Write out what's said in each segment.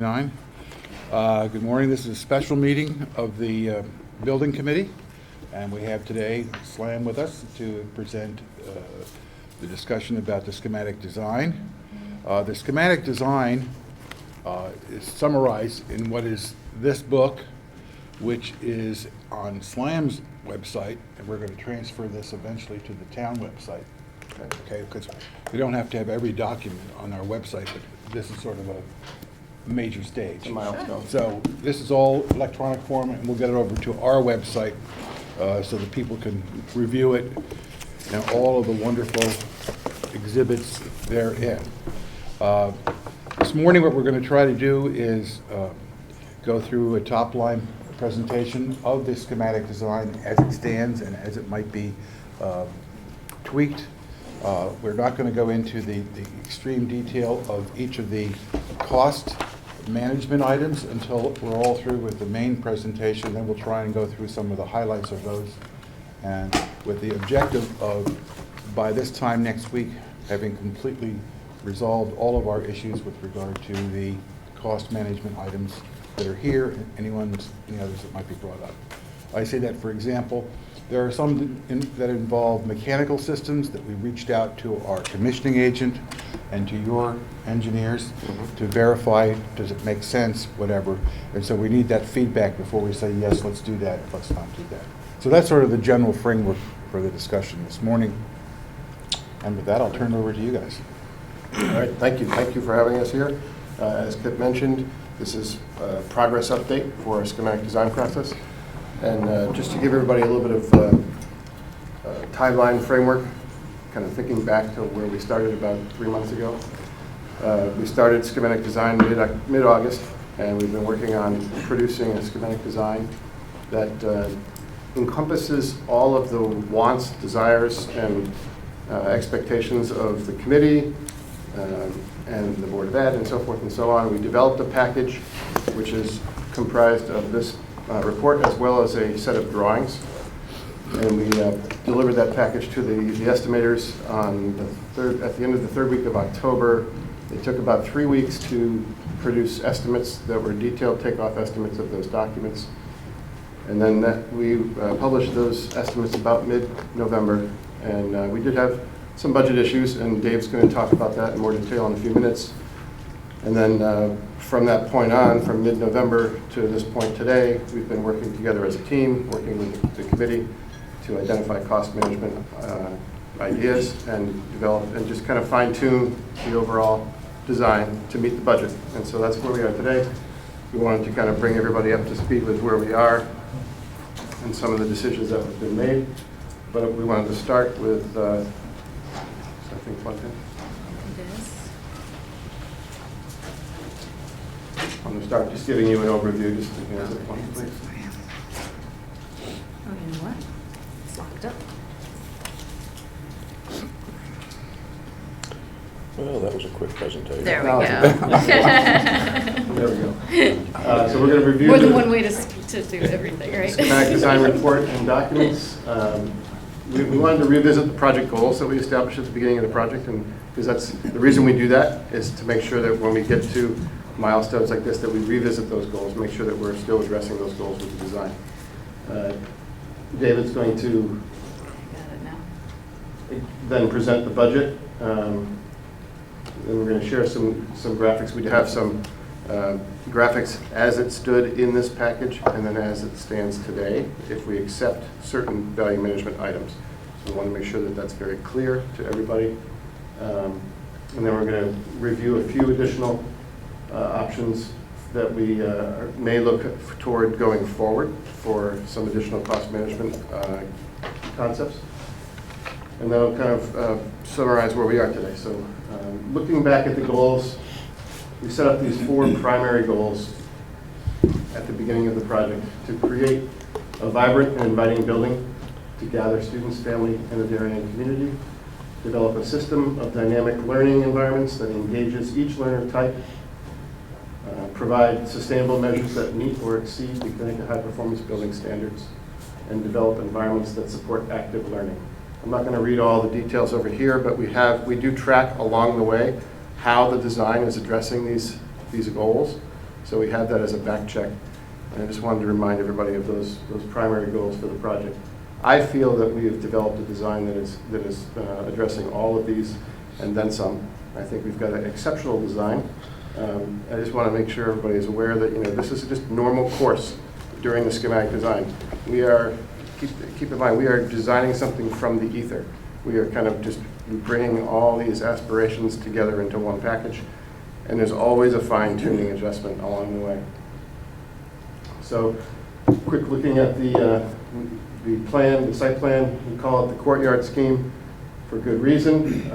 Good morning. This is a special meeting of the Building Committee, and we have today SLAM with us to present the discussion about the schematic design. The schematic design is summarized in what is this book, which is on SLAM's website, and we're going to transfer this eventually to the town website. Okay, because we don't have to have every document on our website, but this is sort of a major stage. A milestone. So this is all electronic form, and we'll get it over to our website so that people can review it and all of the wonderful exhibits therein. This morning what we're going to try to do is go through a top-line presentation of the schematic design as it stands and as it might be tweaked. We're not going to go into the extreme detail of each of the cost management items until we're all through with the main presentation. Then we'll try and go through some of the highlights of those, and with the objective of, by this time next week, having completely resolved all of our issues with regard to the cost management items that are here and any others that might be brought up. I say that, for example, there are some that involve mechanical systems that we reached out to our commissioning agent and to your engineers to verify, does it make sense, whatever. And so we need that feedback before we say, yes, let's do that, let's not do that. So that's sort of the general framework for the discussion this morning. And with that, I'll turn it over to you guys. All right, thank you. Thank you for having us here. As Kip mentioned, this is a progress update for our schematic design process. And just to give everybody a little bit of timeline framework, kind of thinking back to where we started about 3 months ago. We started schematic design mid-August, and we've been working on producing a schematic design that encompasses all of the wants, desires, and expectations of the committee and the Board of Ed and so forth and so on. We developed a package which is comprised of this report as well as a set of drawings, and we delivered that package to the estimators on at the end of the third week of October. It took about 3 weeks to produce estimates that were detailed takeoff estimates of those documents, and then we published those estimates about mid-November, and we did have some budget issues, and Dave's going to talk about that in more detail in a few minutes. And then from that point on, from mid-November to this point today, we've been working together as a team, working with the committee to identify cost management ideas and develop and just kind of fine-tune the overall design to meet the budget. And so that's where we are today. We wanted to kind of bring everybody up to speed with where we are and some of the decisions that have been made. But we wanted to start with, I think, one thing. I'm going to start just giving you an overview, just to answer the point, please. Oh, you know what? It's locked up. Well, that was a quick presentation. There we No, go. There we go. So we're going to review More than the one way to do everything, right? schematic design report and documents. We wanted to revisit the project goals that we established at the beginning of the project, and because that's the reason we do that is to make sure that when we get to milestones like this, that we revisit those goals, make sure that we're still addressing those goals with the design. David's going to Got it now. then present the budget. Then we're going to share some graphics. We have some graphics as it stood in this package and then as it stands today if we accept certain value management items. So we want to make sure that that's very clear to everybody. And then we're going to review a few additional options that we may look toward going forward for some additional cost management concepts. And then I'll kind of summarize where we are today. So looking back at the goals, we set up these 4 primary goals at the beginning of the project: to create a vibrant and inviting building, to gather students, family, and the Darien community, develop a system of dynamic learning environments that engages each learner type, provide sustainable measures that meet or exceed the Connecticut High Performance Building Standards, and develop environments that support active learning. I'm not going to read all the details over here, but we do track along the way how the design is addressing these goals. So we had that as a back check. And I just wanted to remind everybody of those primary goals for the project. I feel that we have developed a design that is addressing all of these and then some. I think we've got an exceptional design. I just want to make sure everybody is aware that this is just normal course during the schematic design. We are, keep in mind, we are designing something from the ether. We are kind of just bringing all these aspirations together into one package, and there's always a fine-tuning adjustment along the way. So, quick looking at the plan, the site plan, we call it the courtyard scheme for good reason.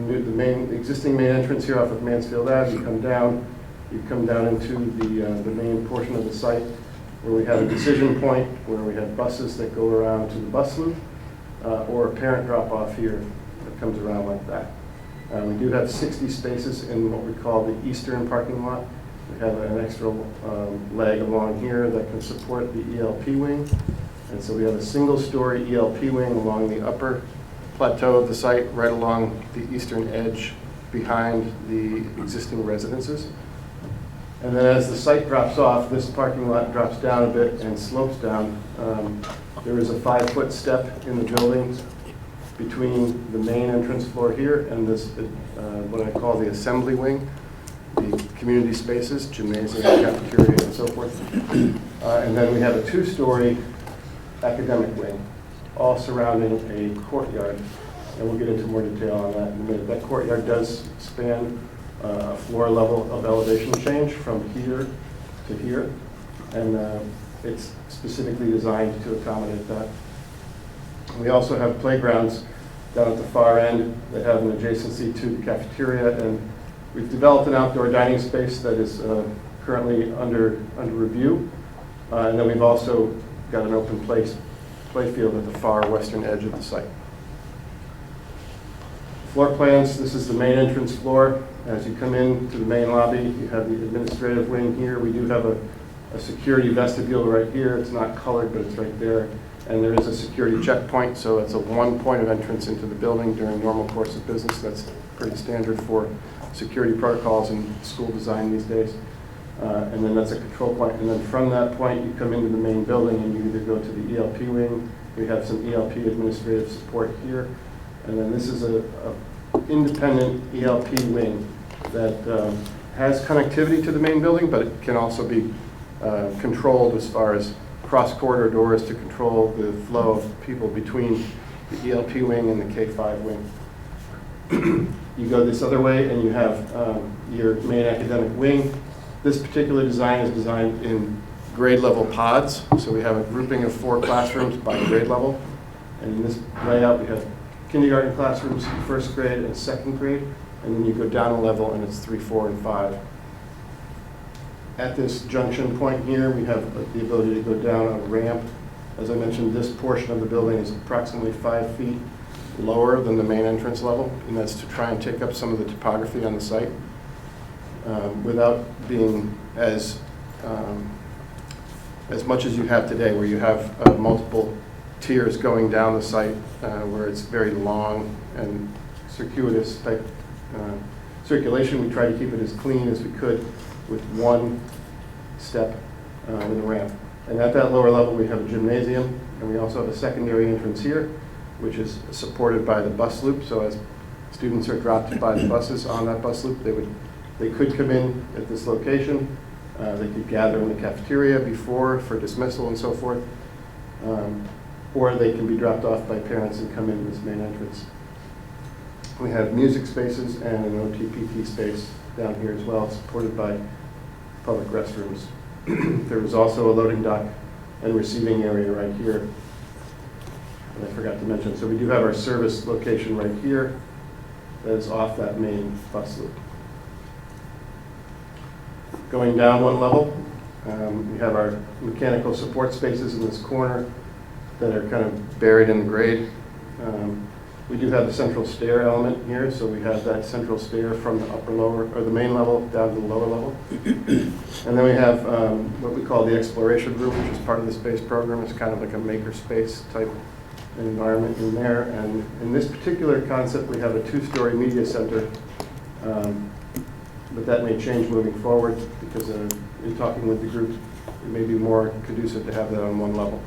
The existing main entrance here off of Mansfield Ave, you come down into the main portion of the site where we have a decision point where we have buses that go around to the bus loop or a parent drop-off here that comes around like that. We do have 60 spaces in what we call the eastern parking lot. We have an extra leg along here that can support the ELP wing. And so we have a single-story ELP wing along the upper plateau of the site, right along the eastern edge behind the existing residences. And then as the site drops off, this parking lot drops down a bit and slopes down. There is a 5-foot step in the building between the main entrance floor here and this, what I call the assembly wing, the community spaces, gymnasium, cafeteria, and so forth. And then we have a 2-story academic wing, all surrounding a courtyard. And we'll get into more detail on that in a minute. That courtyard does span a floor level of elevation change from here to here. And it's specifically designed to accommodate that. We also have playgrounds down at the far end that have an adjacency to the cafeteria. And we've developed an outdoor dining space that is currently under review. And then we've also got an open play field at the far western edge of the site. Floor plans, this is the main entrance floor. As you come into the main lobby, you have the administrative wing here. We do have a security vestibule right here. It's not colored, but it's right there. And there is a security checkpoint, so it's a one point of entrance into the building during normal course of business. That's pretty standard for security protocols in school design these days. And then that's a control point. And then from that point, you come into the main building and you either go to the ELP wing. We have some ELP administrative support here. And then this is a independent ELP wing that has connectivity to the main building, but it can also be controlled as far as cross-corridor doors to control the flow of people between the ELP wing and the K-5 wing. You go this other way and you have your main academic wing. This particular design is designed in grade level pods. So we have a grouping of 4 classrooms by grade level. And in this layout, we have kindergarten classrooms, 1st grade and 2nd grade. And then you go down a level and it's 3, 4, and 5. At this junction point here, we have the ability to go down a ramp. As I mentioned, this portion of the building is approximately 5 feet lower than the main entrance level, and that's to try and take up some of the topography on the site without being as much as you have today, where you have multiple tiers going down the site, where it's very long and circuitous type circulation. We try to keep it as clean as we could with one step with a ramp. And at that lower level, we have a gymnasium, and we also have a secondary entrance here, which is supported by the bus loop. So as students are dropped by the buses on that bus loop, they could come in at this location. They could gather in the cafeteria for dismissal and so forth. Or they can be dropped off by parents and come in this main entrance. We have music spaces and an OTPT space down here as well, supported by public restrooms. There is also a loading dock and receiving area right here that I forgot to mention. So we do have our service location right here that is off that main bus loop. Going down one level, we have our mechanical support spaces in this corner that are kind of buried in the grade. We do have the central stair element here, so we have that central stair from the the main level down to the lower level. And then we have what we call the exploration room, which is part of the space program. It's kind of like a maker space type environment in there. And in this particular concept, we have a 2-story media center but that may change moving forward because in talking with the group, it may be more conducive to have that on one level.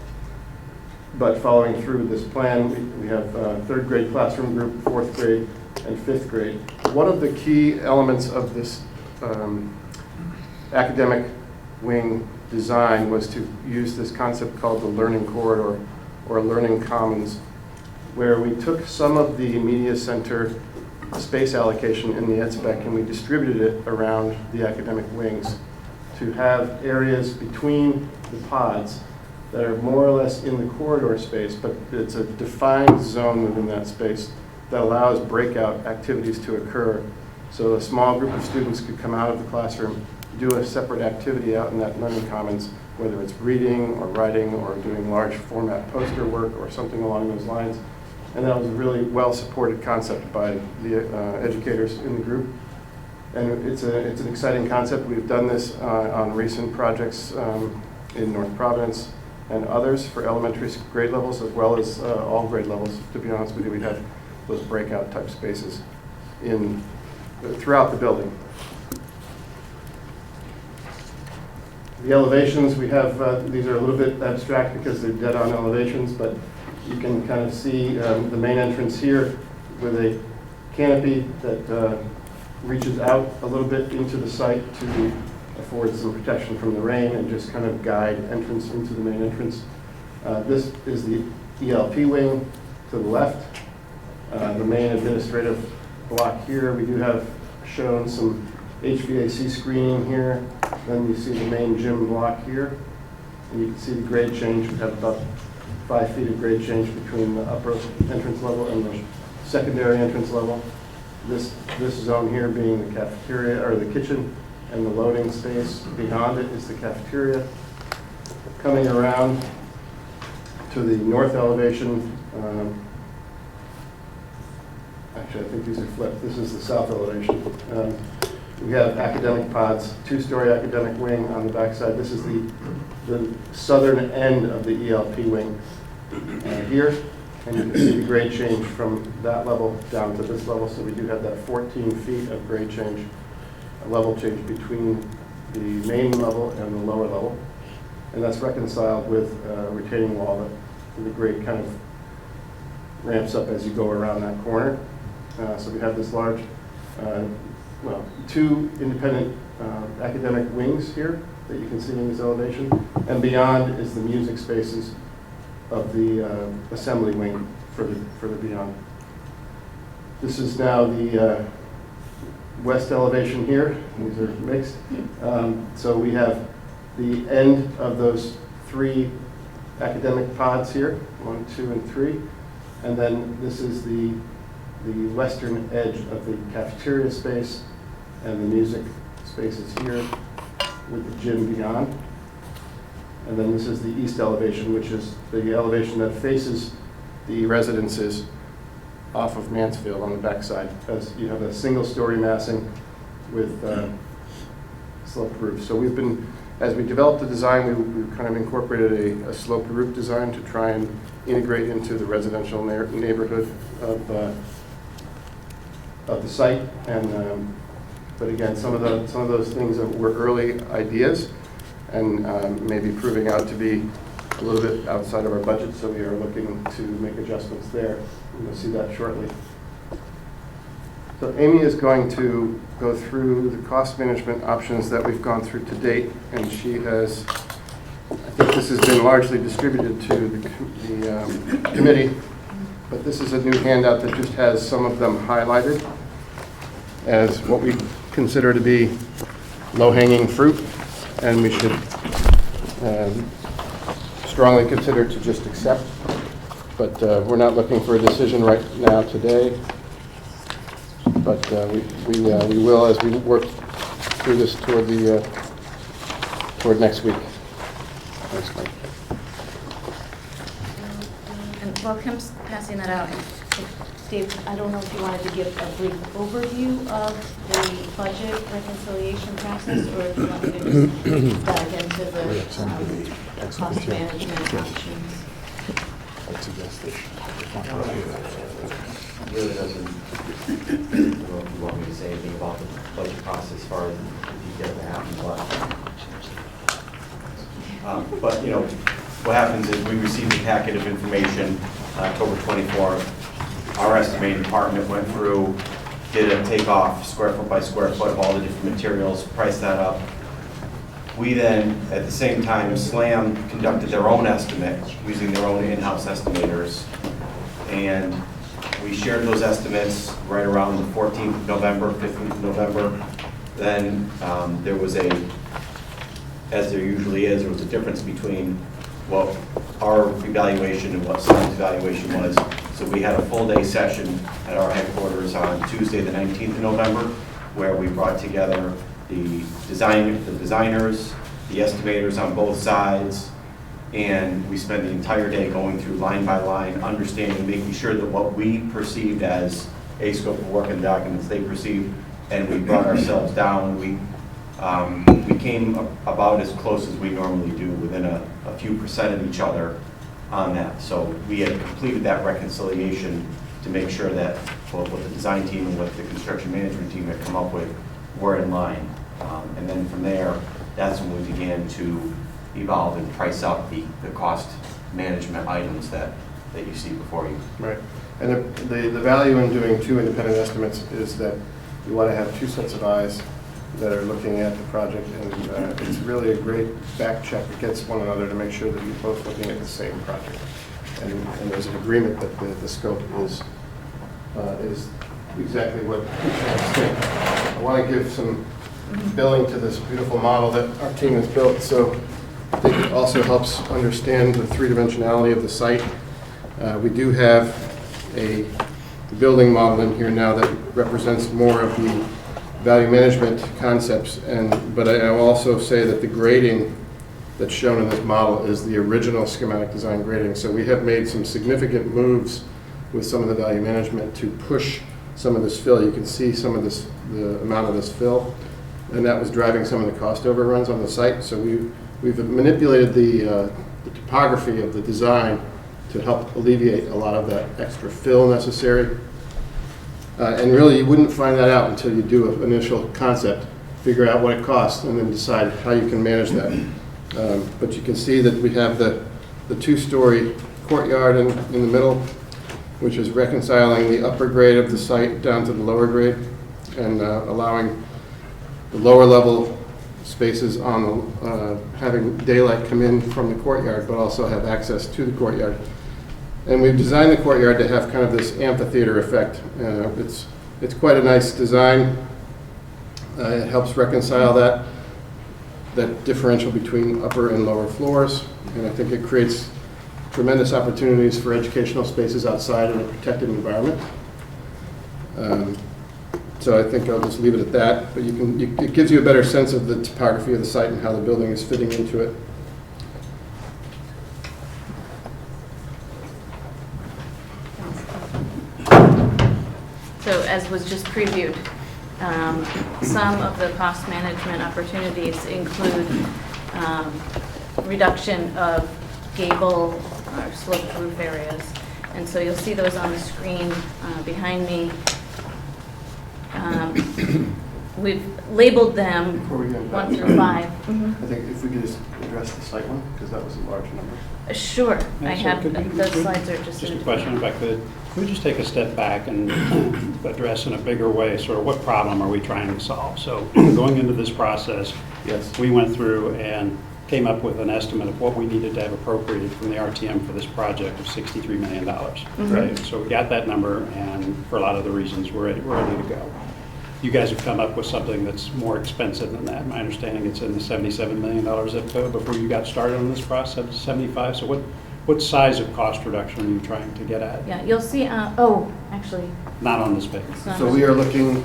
But following through this plan, we have third grade classroom group, fourth grade, and fifth grade. One of the key elements of this academic wing design was to use this concept called the learning corridor or learning commons, where we took some of the media center space allocation in the EdSpec and we distributed it around the academic wings to have areas between the pods that are more or less in the corridor space, but it's a defined zone within that space that allows breakout activities to occur. So a small group of students could come out of the classroom, do a separate activity out in that learning commons, whether it's reading or writing or doing large format poster work or something along those lines. And that was a really well-supported concept by the educators in the group. And it's an exciting concept. We've done this on recent projects in North Providence and others for elementary grade levels as well as all grade levels. To be honest with you, we have those breakout type spaces throughout the building. The elevations we have, these are a little bit abstract because they're dead-on elevations, but you can kind of see the main entrance here with a canopy that reaches out a little bit into the site to afford some protection from the rain and just kind of guide entrance into the main entrance. This is the ELP wing to the left. The main administrative block here, we do have shown some HVAC screening here. Then you see the main gym block here. And you can see the grade change. We have about 5 feet of grade change between the upper entrance level and the secondary entrance level. This zone here being the cafeteria, or the kitchen, and the loading space. Beyond it is the cafeteria. Coming around to the north elevation, actually I think these are flipped. This is the south elevation. We have academic pods, 2-story academic wing on the backside. This is the southern end of the ELP wing here. And you can see the grade change from that level down to this level. So we do have that 14 feet of grade change, a level change between the main level and the lower level. And that's reconciled with a retaining wall that the grade kind of ramps up as you go around that corner. So we have this large, 2 independent academic wings here that you can see in this elevation. And beyond is the music spaces of the assembly wing for the beyond. This is now the west elevation here. These are mixed. So we have the end of those 3 academic pods here, 1, 2, and 3. And then this is the western edge of the cafeteria space and the music spaces here with the gym beyond. And then this is the east elevation, which is the elevation that faces the residences off of Mansfield on the backside, as you have a single-story massing with sloped roofs. So we've been, as we developed the design, we kind of incorporated a sloped roof design to try and integrate into the residential neighborhood of the site. And but again, some of those things were early ideas, and maybe proving out to be a little bit outside of our budget, so we are looking to make adjustments there. You'll see that shortly. So Amy is going to go through the cost management options that we've gone through to date, and she has, I think this has been largely distributed to the committee, but this is a new handout that just has some of them highlighted as what we consider to be low-hanging fruit, and we should strongly consider to just accept. But we're not looking for a decision right now today. But we will as we work through this toward next week. Thanks, Mike. And while Kim's passing that out, Dave, I don't know if you wanted to give a brief overview of the budget reconciliation process, or if you want me to just dive into the cost management options. That's suggested. Really doesn't, I don't know if you want me to say anything about the budget process as far as the detail that happened, but you know, what happens is we received a packet of information October 24th. Our estimating department went through, did a takeoff square foot by square foot of all the different materials, priced that up. We then, at the same time, SLAM conducted their own estimate using their own in-house estimators. And we shared those estimates right around the 14th of November, 15th of November. Then there was a, as there usually is, there was a difference between what our evaluation and what SLAM's evaluation was. So we had a full day session at our headquarters on Tuesday, the 19th of November, where we brought together the designers, the estimators on both sides, and we spent the entire day going through line by line, understanding, making sure that what we perceived as a scope of work and documents they perceived, and we brought ourselves down. We came about as close as we normally do, within a few percent of each other on that. So we had completed that reconciliation to make sure that what the design team and what the construction management team had come up with were in line. And then from there, that's when we began to evolve and price up the cost management items that you see before you. Right. And the value in doing two independent estimates is that you want to have two sets of eyes that are looking at the project, and it's really a great back check against one another to make sure that you're both looking at the same project. And there's an agreement that the scope is exactly what you think. I want to give some billing to this beautiful model that our team has built, so I think it also helps understand the three-dimensionality of the site. We do have a building model in here now that represents more of the value management concepts, but I will also say that the grading that's shown in this model is the original schematic design grading. So we have made some significant moves with some of the value management to push some of this fill. You can see some of this, the amount of this fill, and that was driving some of the cost overruns on the site. So we've manipulated the topography of the design to help alleviate a lot of that extra fill necessary. And really, you wouldn't find that out until you do an initial concept, figure out what it costs, and then decide how you can manage that. But you can see that we have the two-story courtyard in the middle, which is reconciling the upper grade of the site down to the lower grade, and allowing the lower level spaces on having daylight come in from the courtyard, but also have access to the courtyard. And we've designed the courtyard to have kind of this amphitheater effect. It's quite a nice design. It helps reconcile that differential between upper and lower floors, and I think it creates tremendous opportunities for educational spaces outside in a protected environment. So I think I'll just leave it at that, but it gives you a better sense of the topography of the site and how the building is fitting into it. So as was just previewed, some of the cost management opportunities include reduction of gable or sloped roof areas. And so you'll see those on the screen behind me. We've labeled them Before we get into 1 that, through 5. I think if we could just address the site one, because that was a large number. Sure, I Yeah, so have, could we- those slides are just. Just a question, if I could. Could we just take a step back and address in a bigger way, sort of what problem are we trying to solve? So going into this process, Yes. we went through and came up with an estimate of what we needed to have appropriated from the RTM for this project of $63 million. Right? So we got that number, and for a lot of the reasons, we're ready to go. You guys have come up with something that's more expensive than that. My understanding, it's in the $77 million zip code before you got started on this process, 75. So what size of cost reduction are you trying to get at? Yeah, you'll see, actually, Not on this page. it's not. So we're looking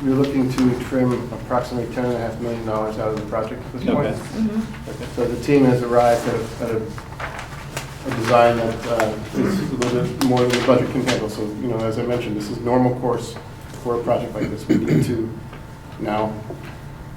to trim approximately $10.5 million out of the project at this point. Okay. Mhm. Okay. So the team has arrived at a design that is a little bit more than the budget can handle. So, as I mentioned, this is normal course for a project like this. We need to now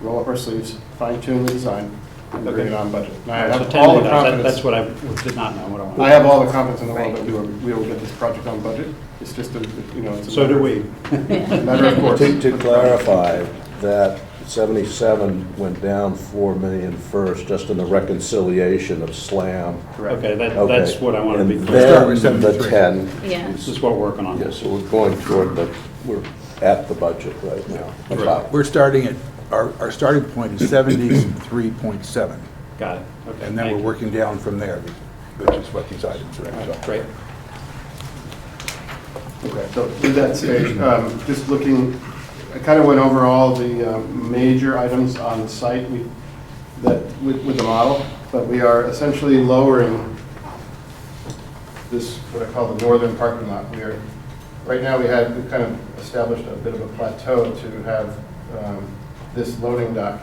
roll up our sleeves, fine tune the design, and bring it on budget. And I So have 10 all the million dollars, confidence. that's what I did not know what I wanted. I have all the confidence in the world Right. that we will get this project on budget. It's just a, it's a So do we. matter of course. To clarify, that 77 went down 4 million first, just in the reconciliation of SLAM. Correct. Okay, Okay. that's what I want to be And clear. Start with then the 73. 10. Yeah. This is what we're working on. Yes, so we're going toward the, we're at the budget right now. About. We're starting at, our starting point is 73.7, Got it. Okay. and then thank we're you. working down from there, which is what these items are. All right, So, great. Okay, so with that stage, just looking, I kind of went over all the major items on the site with the model, but we are essentially lowering this, what I call the northern parking lot. Right now, we've kind of established a bit of a plateau to have this loading dock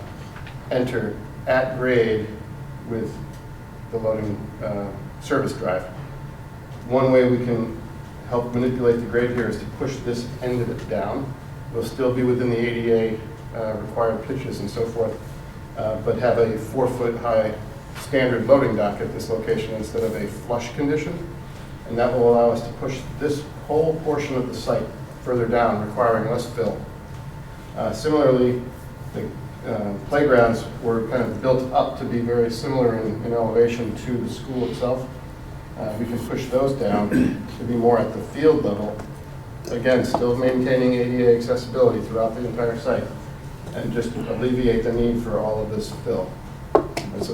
enter at grade with the loading service drive. One way we can help manipulate the grade here is to push this end of it down. We'll still be within the ADA required pitches and so forth, but have a 4-foot high standard loading dock at this location instead of a flush condition. And that will allow us to push this whole portion of the site further down, requiring less fill. Similarly, the playgrounds were kind of built up to be very similar in elevation to the school itself. We can push those down to be more at the field level. Again, still maintaining ADA accessibility throughout the entire site, and just alleviate the need for all of this fill. And so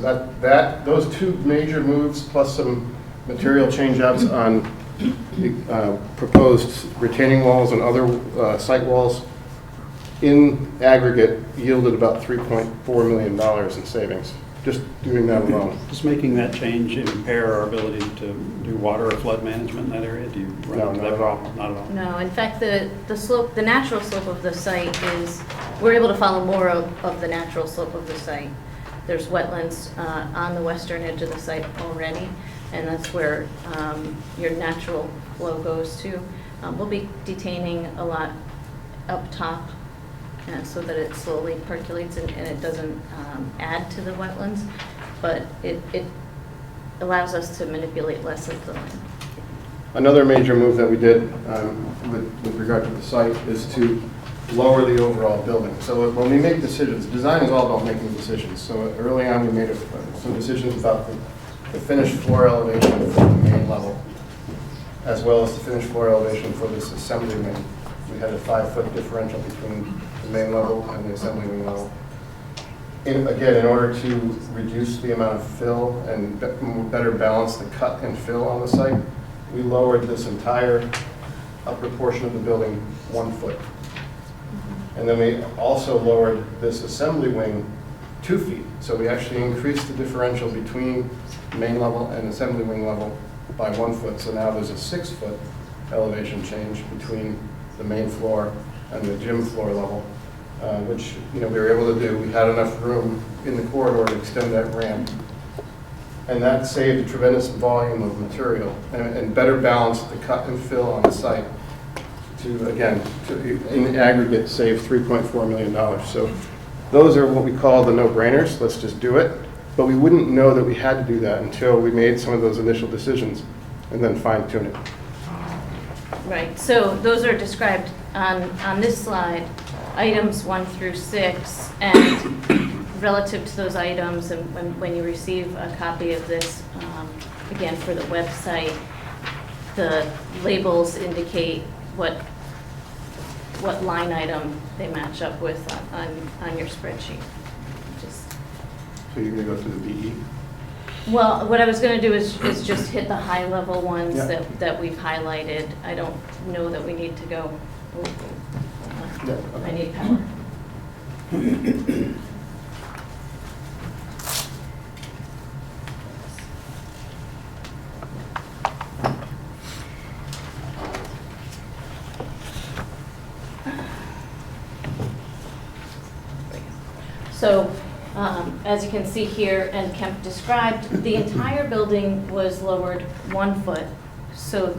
those two major moves, plus some material change-outs on the proposed retaining walls and other site walls, in aggregate yielded about $3.4 million in savings, just doing that alone. Does making that change impair our ability to do water or flood management in that area? Do you run No, into not that at all. problem? Not at all? No, in fact, the slope, the natural slope of the site is, we're able to follow more of the natural slope of the site. There's wetlands on the western edge of the site already, and that's where your natural flow goes to. We'll be detaining a lot up top so that it slowly percolates and it doesn't add to the wetlands, but it allows us to manipulate less of the land. Another major move that we did with regard to the site is to lower the overall building. So when we make decisions, design is all about making decisions. So early on, we made some decisions about the finished floor elevation for the main level, as well as the finished floor elevation for this assembly wing. We had a 5-foot differential between the main level and the assembly wing level. Again, in order to reduce the amount of fill and better balance the cut and fill on the site, we lowered this entire upper portion of the building 1 foot. And then we also lowered this assembly wing 2 feet. So we actually increased the differential between main level and assembly wing level by 1 foot. So now there's a 6-foot elevation change between the main floor and the gym floor level, which we were able to do. We had enough room in the corridor to extend that ramp. And that saved a tremendous volume of material and better balanced the cut and fill on the site to, again, in aggregate, save $3.4 million. So those are what we call the no-brainers. Let's just do it. But we wouldn't know that we had to do that until we made some of those initial decisions and then fine-tune it. Right, so those are described on this slide, items 1 through 6, and relative to those items, and when you receive a copy of this, again, for the website, the labels indicate what line item they match up with on your spreadsheet. So you're going to go through the DE? Well, what I was going to do is just hit the high-level ones Yeah. that we've highlighted. I don't know that we need to go. Yeah, okay. I need power. So, as you can see here, and Kemp described, the entire building was lowered 1 foot, so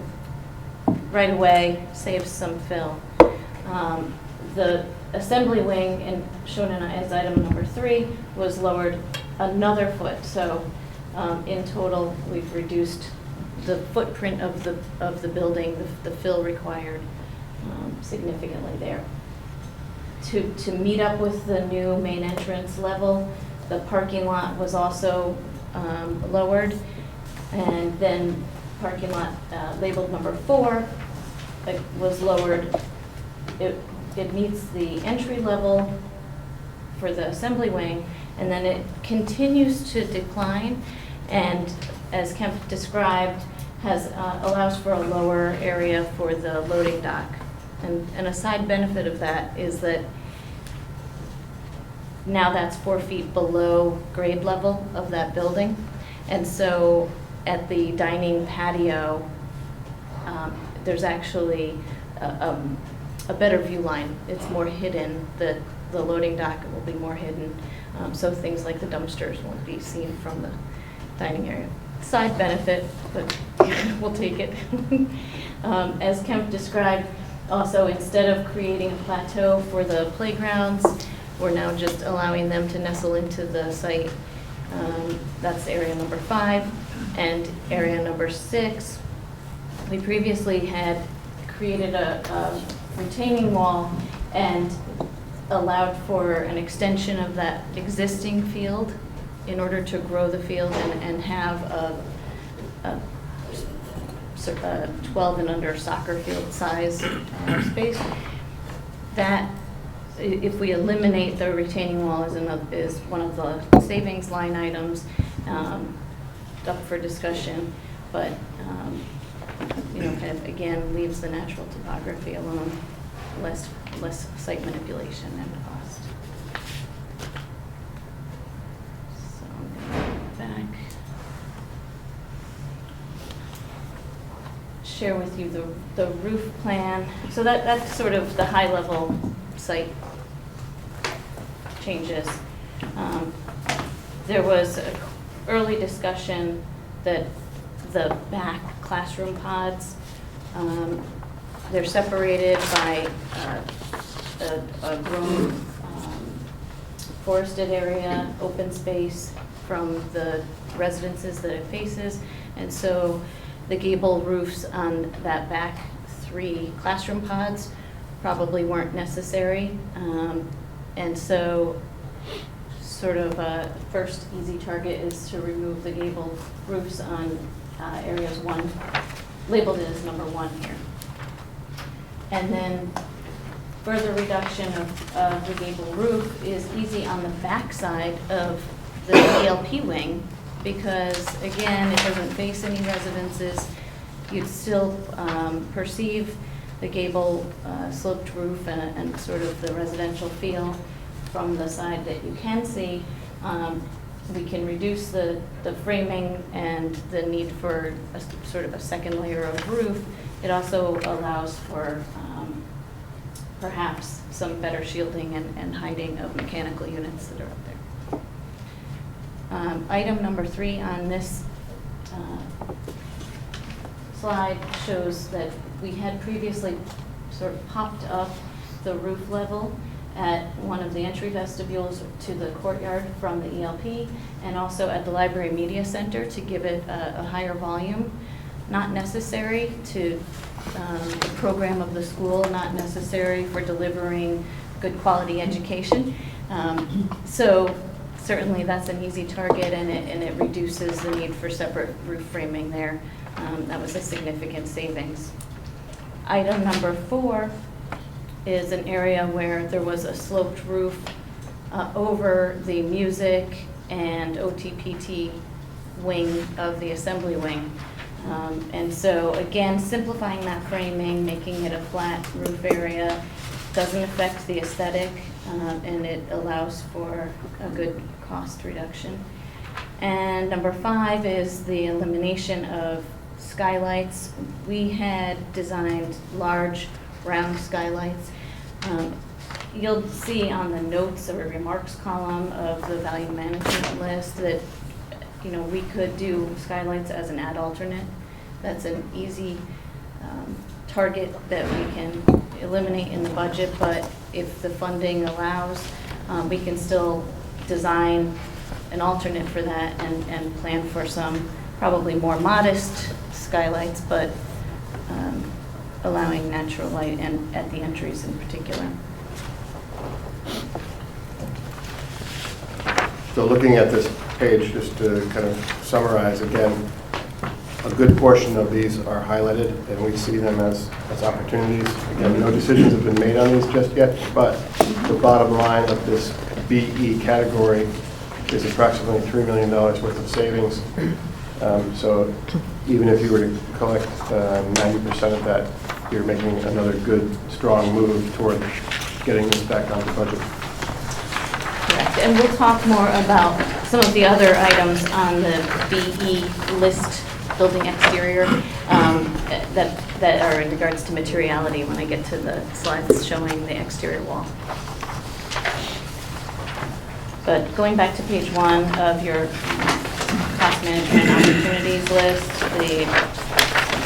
right away saves some fill. The assembly wing, and shown as item number 3, was lowered another foot. So in total, we've reduced the footprint of the building, the fill required significantly there. To meet up with the new main entrance level, the parking lot was also lowered. And then parking lot labeled number 4 was lowered. It meets the entry level for the assembly wing, and then it continues to decline, and as Kemp described, allows for a lower area for the loading dock. And a side benefit of that is that now that's 4 feet below grade level of that building. And so at the dining patio, there's actually a better view line. It's more hidden. The loading dock will be more hidden. So things like the dumpsters won't be seen from the dining area. Side benefit, but we'll take it. As Kemp described, also, instead of creating a plateau for the playgrounds, we're now just allowing them to nestle into the site. That's area number 5. And area number 6, we previously had created a retaining wall and allowed for an extension of that existing field in order to grow the field and have a 12 and under soccer field size space. That, if we eliminate the retaining wall, is one of the savings line items up for discussion, but kind of again leaves the natural topography alone, less site manipulation and cost. So I'm going to go back, share with you the roof plan. So that's sort of the high level site changes. There was an early discussion that the back classroom pods, they're separated by a grown forested area, open space from the residences that it faces. And so the gable roofs on that back 3 classroom pods probably weren't necessary. And so sort of a first easy target is to remove the gable roofs on areas 1, labeled as number 1 here. And then further reduction of the gable roof is easy on the back side of the ELP wing, because again, it doesn't face any residences. You'd still perceive the gable sloped roof and sort of the residential feel from the side that you can see. We can reduce the framing and the need for sort of a second layer of roof. It also allows for perhaps some better shielding and hiding of mechanical units that are up there. Item number 3 on this slide shows that we had previously sort of popped up the roof level at one of the entry vestibules to the courtyard from the ELP, and also at the Library Media Center to give it a higher volume. Not necessary to the program of the school, not necessary for delivering good quality education. So certainly that's an easy target, and it reduces the need for separate roof framing there. That was a significant savings. Item number 4 is an area where there was a sloped roof over the music and OTPT wing of the assembly wing. And so again, simplifying that framing, making it a flat roof area, doesn't affect the aesthetic, and it allows for a good cost reduction. And number 5 is the elimination of skylights. We had designed large round skylights. You'll see on the notes or remarks column of the value management list that we could do skylights as an ad alternate. That's an easy target that we can eliminate in the budget, but if the funding allows, we can still design an alternate for that and plan for some probably more modest skylights, but allowing natural light and at the entries in particular. So looking at this page, just to kind of summarize again, a good portion of these are highlighted, and we see them as opportunities. Again, no decisions have been made on these just yet, but the bottom line of this BE category is approximately $3 million worth of savings. So even if you were to collect 90% of that, you're making another good, strong move toward getting this back onto budget. Correct, and we'll talk more about some of the other items on the BE list, building exterior, that are in regards to materiality when I get to the slides showing the exterior wall. But going back to page 1 of your cost management opportunities list, the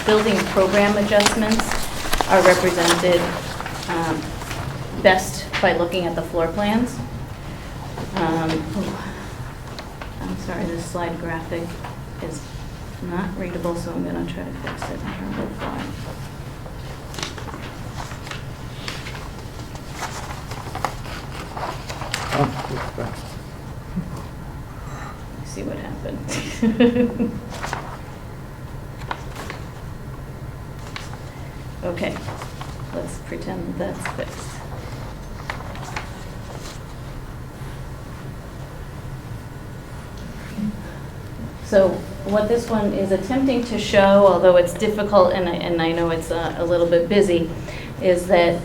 building program adjustments are represented best by looking at the floor plans. I'm sorry, this slide graphic is not readable, so I'm going to try to fix it. I don't know why. See what happened. Okay, let's pretend that's fixed. So what this one is attempting to show, although it's difficult and I know it's a little bit busy, is that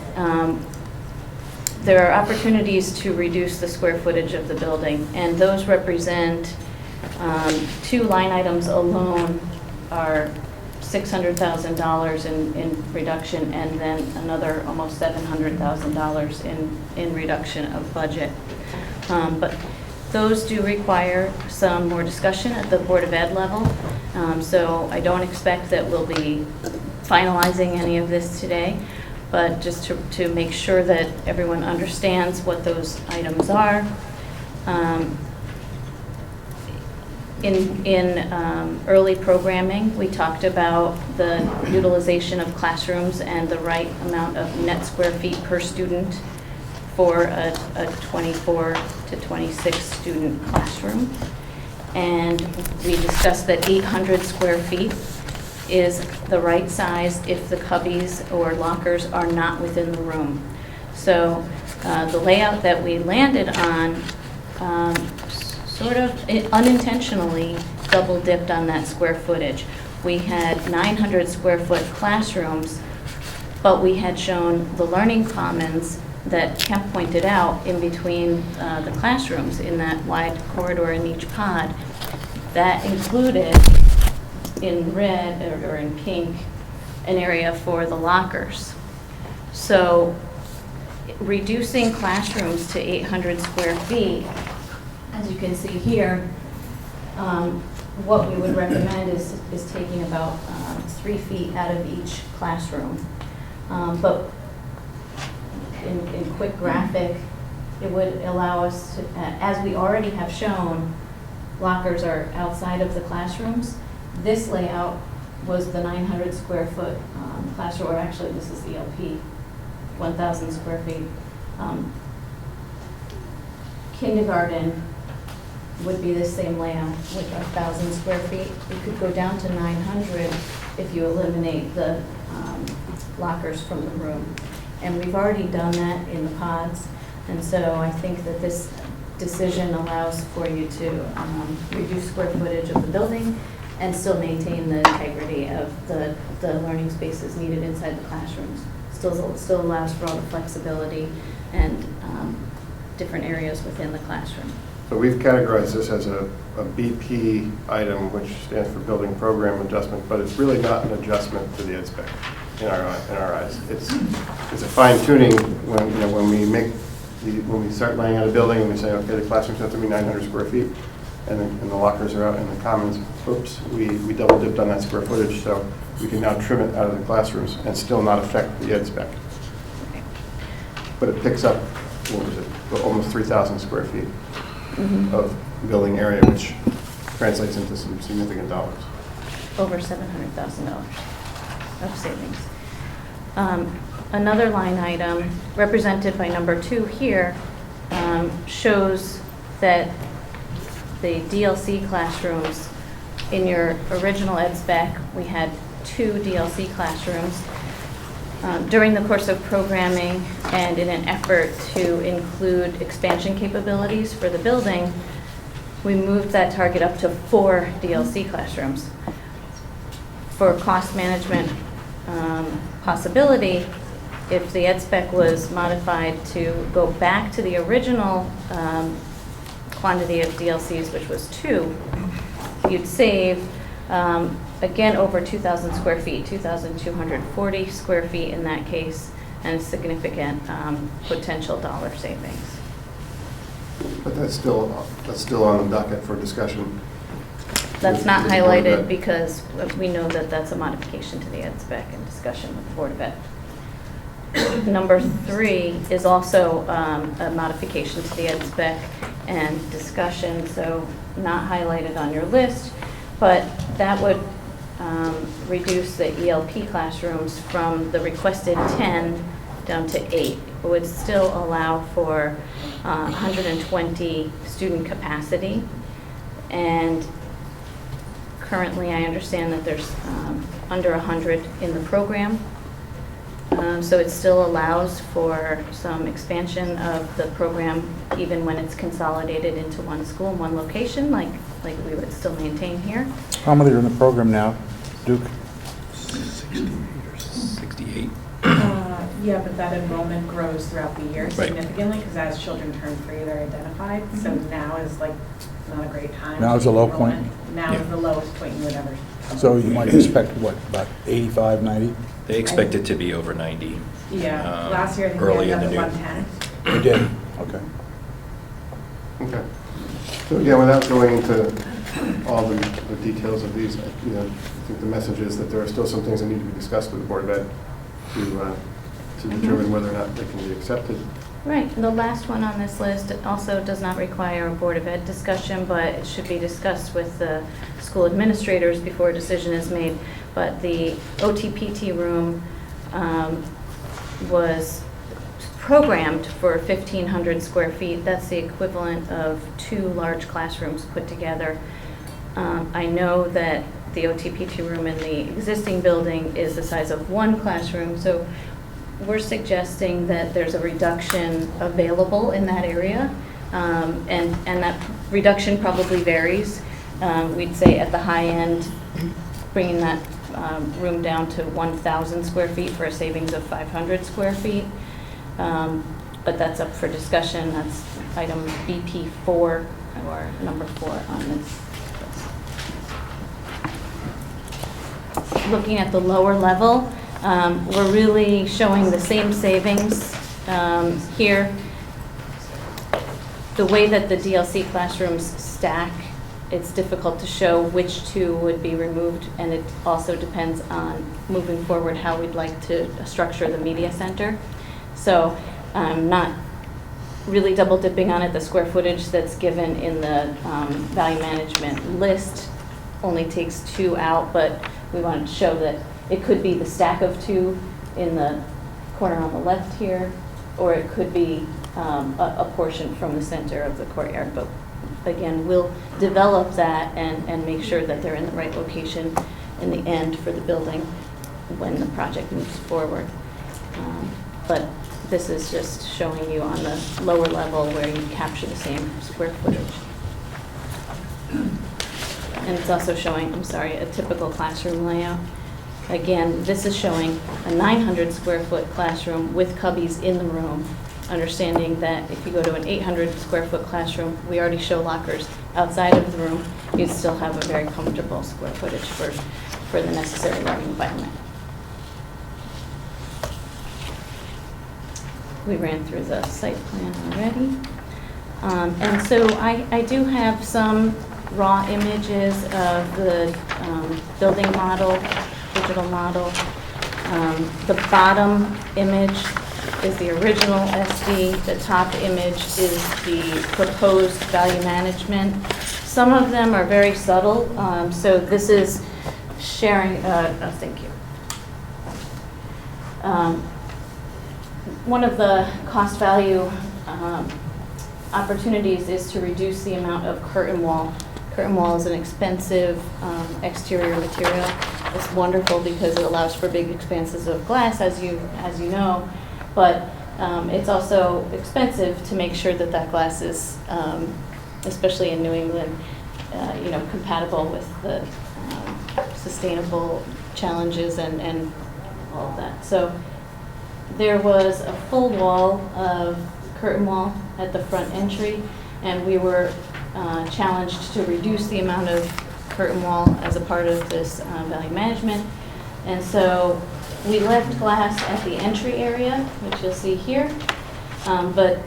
there are opportunities to reduce the square footage of the building, and those represent 2 line items alone are $600,000 in reduction, and then another almost $700,000 in reduction of budget. But those do require some more discussion at the Board of Ed level. So I don't expect that we'll be finalizing any of this today, but just to make sure that everyone understands what those items are. In early programming, we talked about the utilization of classrooms and the right amount of net square feet per student for a 24 to 26 student classroom. And we discussed that 800 square feet is the right size if the cubbies or lockers are not within the room. So the layout that we landed on sort of unintentionally double dipped on that square footage. We had 900 square foot classrooms, but we had shown the learning commons that Kemp pointed out in between the classrooms in that wide corridor in each pod. That included in red or in pink an area for the lockers. So reducing classrooms to 800 square feet, as you can see here, what we would recommend is taking about 3 feet out of each classroom. But in quick graphic, it would allow us to, as we already have shown, lockers are outside of the classrooms. This layout was the 900 square foot classroom, or actually this is the LP, 1,000 square feet. Kindergarten would be the same layout with 1,000 square feet. We could go down to 900 if you eliminate the lockers from the room. And we've already done that in the pods, and so I think that this decision allows for you to reduce square footage of the building and still maintain the integrity of the learning spaces needed inside the classrooms. Still allows for all the flexibility and different areas within the classroom. So we've categorized this as a BP item, which stands for Building Program Adjustment, but it's really not an adjustment to the ed spec in our eyes. It's a fine tuning when we start laying out a building and we say, okay, the classrooms have to be 900 square feet, and the lockers are out in the commons. Oops, we double dipped on that square footage, so we can now trim it out of the classrooms and still not affect the ed spec. But it picks up, what was it, almost 3,000 square feet of building area, which translates into some significant dollars. Over $700,000 of savings. Another line item, represented by number 2 here, shows that the DLC classrooms, in your original ed spec, we had 2 DLC classrooms. During the course of programming and in an effort to include expansion capabilities for the building, we moved that target up to 4 DLC classrooms. For cost management possibility, if the ed spec was modified to go back to the original quantity of DLCs, which was 2, you'd save, again, over 2,000 square feet, 2,240 square feet in that case, and a significant potential dollar savings. But that's still on the docket for discussion. That's not with the Board of highlighted Ed. because we know that that's a modification to the ed spec and discussion with the Board of Ed. Number 3 is also a modification to the ed spec and discussion, so not highlighted on your list, but that would reduce the ELP classrooms from the requested 10 down to 8. It would still allow for 120 student capacity, and currently I understand that there's under 100 in the program. So it still allows for some expansion of the program even when it's consolidated into one school, one location, like we would still maintain here. How many are in the program now, Duke? 68. Yeah, but that enrollment grows throughout the year Right. significantly, because as children turn 3, they're identified. So now is like not a great time. Now is the low point? Enrollment. Now is the lowest point you would ever. So you might expect, what, about 85, 90? They expect it to be over 90. Yeah, last year I think early we in had the another new- 110. You did? Okay. Okay. So again, without going into all the details of these, I think the message is that there are still some things that need to be discussed with the Board of Ed to determine whether or not they can be accepted. Right, and the last one on this list also does not require a Board of Ed discussion, but it should be discussed with the school administrators before a decision is made. But the OTPT room was programmed for 1,500 square feet. That's the equivalent of 2 large classrooms put together. I know that the OTPT room in the existing building is the size of 1 classroom, so we're suggesting that there's a reduction available in that area, and that reduction probably varies. We'd say at the high end, bringing that room down to 1,000 square feet for a savings of 500 square feet. But that's up for discussion. That's item BP4, or number 4 on this list. Looking at the lower level, we're really showing the same savings here. The way that the DLC classrooms stack, it's difficult to show which 2 would be removed, and it also depends on, moving forward, how we'd like to structure the media center. So I'm not really double dipping on it. The square footage that's given in the value management list only takes 2 out, but we wanted to show that it could be the stack of 2 in the corner on the left here, or it could be a portion from the center of the courtyard. But again, we'll develop that and make sure that they're in the right location in the end for the building when the project moves forward. But this is just showing you on the lower level where you capture the same square footage. And it's also showing, I'm sorry, a typical classroom layout. Again, this is showing a 900 square foot classroom with cubbies in the room, understanding that if you go to an 800 square foot classroom, we already show lockers outside of the room, you'd still have a very comfortable square footage for the necessary learning environment. We ran through the site plan already. And so I do have some raw images of the building model, digital model. The bottom image is the original SD. The top image is the proposed value management. Some of them are very subtle, so this is sharing, thank you. One of the cost value opportunities is to reduce the amount of curtain wall. Curtain wall is an expensive exterior material. It's wonderful because it allows for big expanses of glass, as you know, but it's also expensive to make sure that that glass is, especially in New England, compatible with the sustainable challenges and all of that. So there was a full wall of curtain wall at the front entry, and we were challenged to reduce the amount of curtain wall as a part of this value management. And so we left glass at the entry area, which you'll see here, but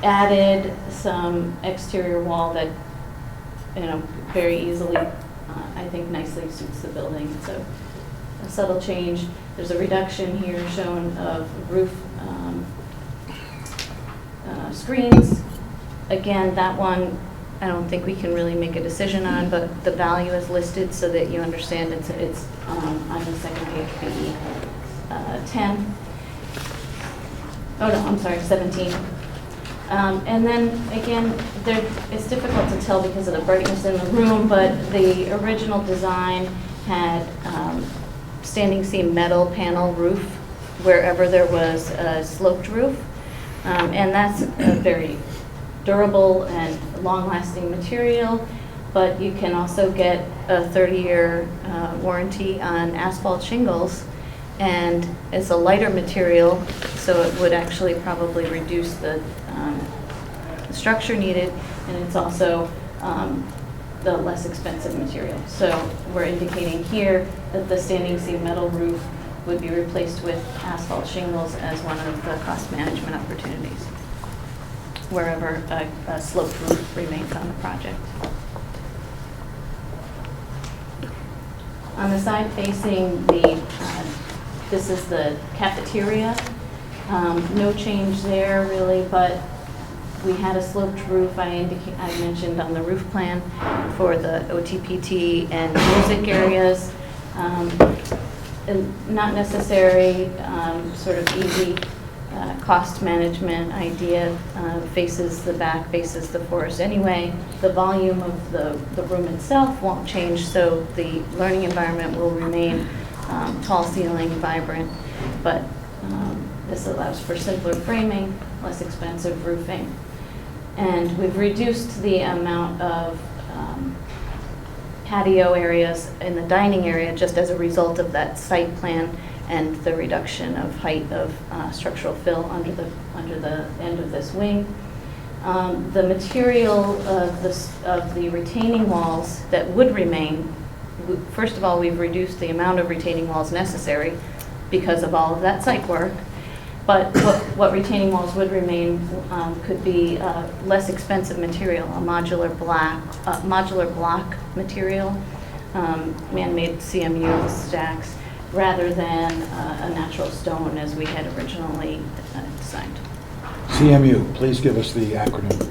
added some exterior wall that, very easily, I think nicely suits the building. So a subtle change. There's a reduction here shown of roof screens. Again, that one, I don't think we can really make a decision on, but the value is listed so that you understand it's on the second page, PE 10. Oh no, I'm sorry, 17. And then again, it's difficult to tell because of the brightness in the room, but the original design had standing seam metal panel roof wherever there was a sloped roof. And that's a very durable and long-lasting material, but you can also get a 30-year warranty on asphalt shingles, and it's a lighter material, so it would actually probably reduce the structure needed, and it's also the less expensive material. So we're indicating here that the standing seam metal roof would be replaced with asphalt shingles as one of the cost management opportunities, wherever a sloped roof remains on the project. On the side facing this is the cafeteria. No change there really, but we had a sloped roof I mentioned on the roof plan for the OTPT and music areas. And not necessary, sort of easy cost management idea, faces the back, faces the forest anyway. The volume of the room itself won't change, so the learning environment will remain tall ceiling, vibrant, but this allows for simpler framing, less expensive roofing. And we've reduced the amount of patio areas in the dining area just as a result of that site plan and the reduction of height of structural fill under the end of this wing. The material of the retaining walls that would remain, first of all, we've reduced the amount of retaining walls necessary because of all of that site work. But what retaining walls would remain could be less expensive material, a modular block material, man-made CMU stacks, rather than a natural stone as we had originally designed. CMU, please give us the acronym.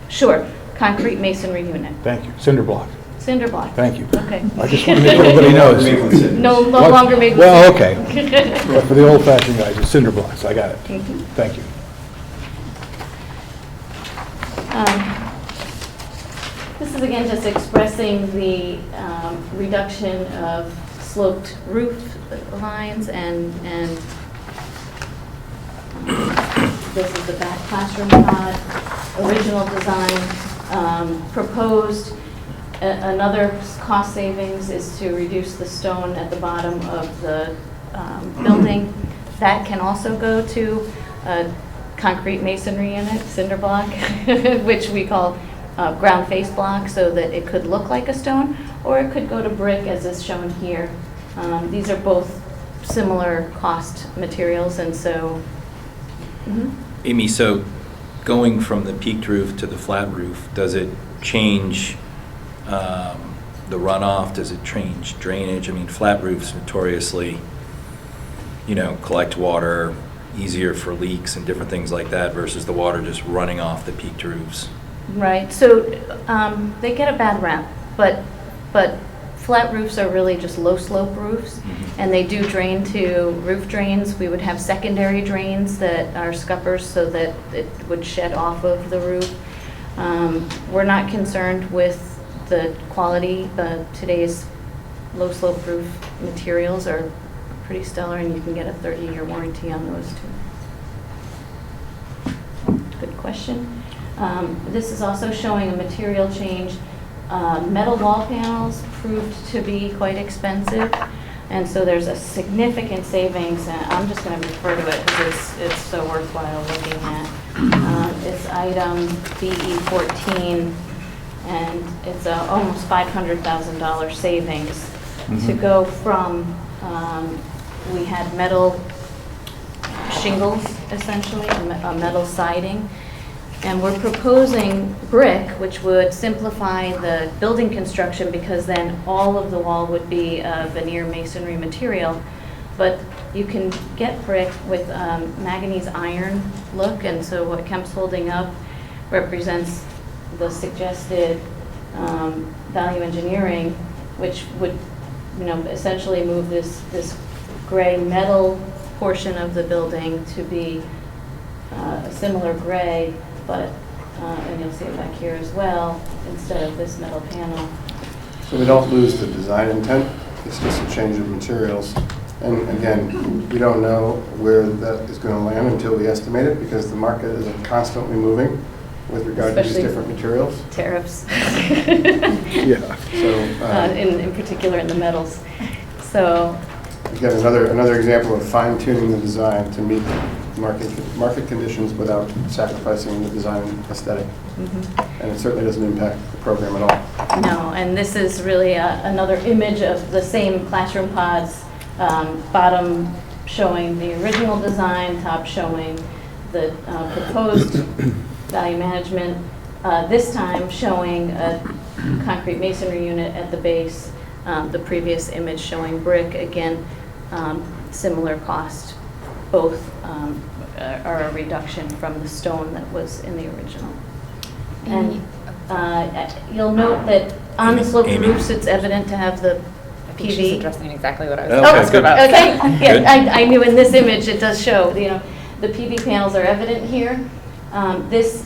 Sure, concrete masonry unit. Thank you. Cinder block. Cinder block. Thank you. Okay. I just want to make sure everybody knows. No What? longer made with Well, cinder. okay. But for the old-fashioned guys, it's cinder blocks. I got it. Mhm. Thank you. This is again just expressing the reduction of sloped roof lines and this is the back classroom pod, original design, proposed. Another cost savings is to reduce the stone at the bottom of the building. That can also go to a concrete masonry unit, cinder block, which we call ground face block, so that it could look like a stone, or it could go to brick as is shown here. These are both similar cost materials, and so. Amy, so going from the peaked roof to the flat roof, does it change the runoff? Does it change drainage? I mean, flat roofs notoriously, collect water, easier for leaks and different things like that versus the water just running off the peaked roofs? Right, so they get a bad rap, but flat roofs are really just low slope roofs, and they do drain to roof drains. We would have secondary drains that are scuppers so that it would shed off of the roof. We're not concerned with the quality. Today's low slope roof materials are pretty stellar, and you can get a 30-year warranty on those too. Good question. This is also showing a material change. Metal wall panels proved to be quite expensive, and so there's a significant savings, and I'm just going to refer to it because it's so worthwhile looking at. It's item BE14, and it's almost $500,000 savings to go from, we had metal shingles, essentially, a metal siding, and we're proposing brick, which would simplify the building construction because then all of the wall would be veneer masonry material. But you can get brick with manganese iron look, and so what Kemp's holding up represents the suggested value engineering, which would, essentially move this gray metal portion of the building to be a similar gray, but, and you'll see it back here as well, instead of this metal panel. So we don't lose the design intent, it's just a change of materials. And again, we don't know where that is going to land until we estimate it, because the market is constantly moving with regard to these Especially different materials. Tariffs. Yeah. So In particular in the metals. So, again, another example of fine-tuning the design to meet market conditions without sacrificing the design aesthetic. And it certainly doesn't impact the program at all. no, and this is really another image of the same classroom pods, bottom showing the original design, top showing the proposed value management, this time showing a concrete masonry unit at the base, the previous image showing brick, again, similar cost. Both are a reduction from the stone that was in the original. And you'll note that on the sloped Amy? roofs, it's evident to have the I think she's PV. addressing exactly what I was Okay, going to ask good. about. Okay, Good. yeah, I knew in this image it does show, the PV panels are evident here. This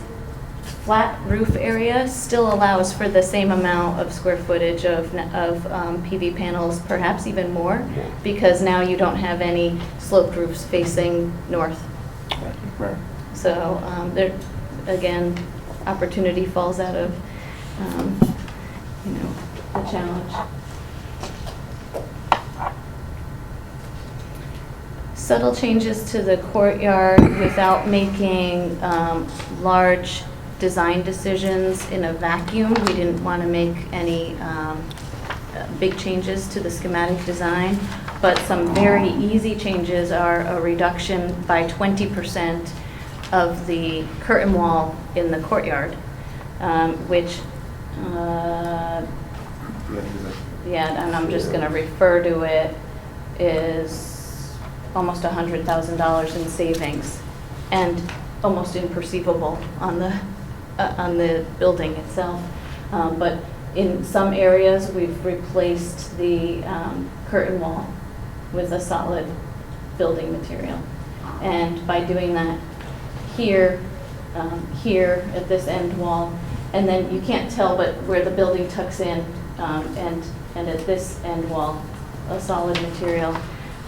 flat roof area still allows for the same amount of square footage of PV panels, perhaps even more, because now you don't have any sloped roofs facing north. Right. So there, again, opportunity falls out of, the challenge. Subtle changes to the courtyard without making large design decisions in a vacuum. We didn't want to make any big changes to the schematic design, but some very easy changes are a reduction by 20% of the curtain wall in the courtyard, which, yeah, and I'm just going to refer to it, is almost $100,000 in savings, and almost imperceivable on the building itself. But in some areas, we've replaced the curtain wall with a solid building material. And by doing that here, here at this end wall, and then you can't tell, but where the building tucks in, and at this end wall, a solid material,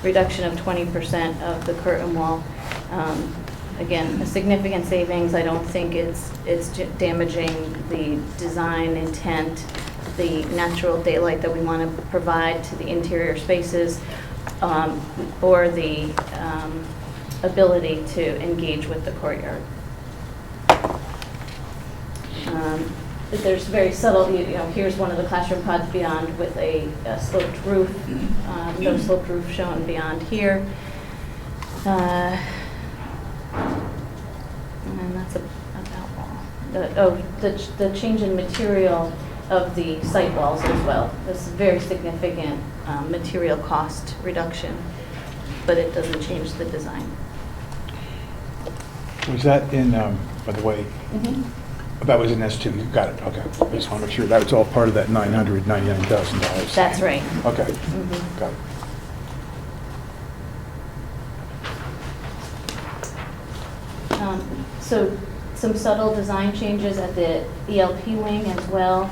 reduction of 20% of the curtain wall. Again, a significant savings. I don't think it's damaging the design intent, the natural daylight that we want to provide to the interior spaces, or the ability to engage with the courtyard. There's very subtle, here's one of the classroom pods beyond with a sloped roof, no sloped roof shown beyond here. And that's about all. The change in material of the site walls as well. This is very significant material cost reduction, but it doesn't change the design. Was that in, by the way, Mhm. that was in S2, you got it, okay. I just want to make sure that was all part of that $999,000. That's right. Okay, Mhm. got it. So some subtle design changes at the ELP wing as well.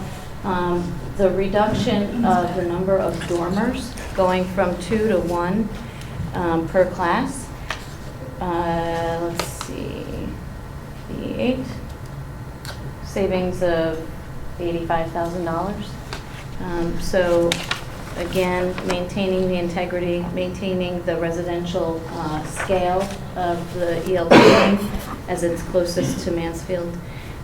The reduction of the number of dormers going from 2 to 1 per class. Let's see, the savings of $85,000. So again, maintaining the integrity, maintaining the residential scale of the ELP wing as it's closest to Mansfield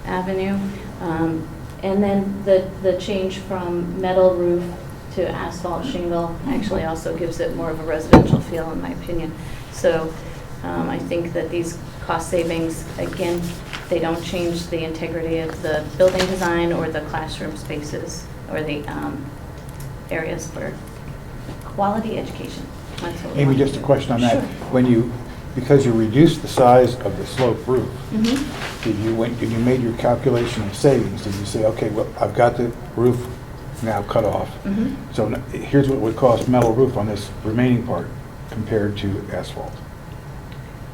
Avenue. And then the change from metal roof to asphalt shingle actually also gives it more of a residential feel, in my opinion. So I think that these cost savings, again, they don't change the integrity of the building design or the classroom spaces or the areas for quality education. That's what we Amy, want to just a do. question on that. Sure. When you, because you reduced the size of the slope roof, Mhm. did you make your calculation of savings? Did you say, okay, well, I've got the roof now cut off, Mhm. so here's what it would cost metal roof on this remaining part compared to asphalt?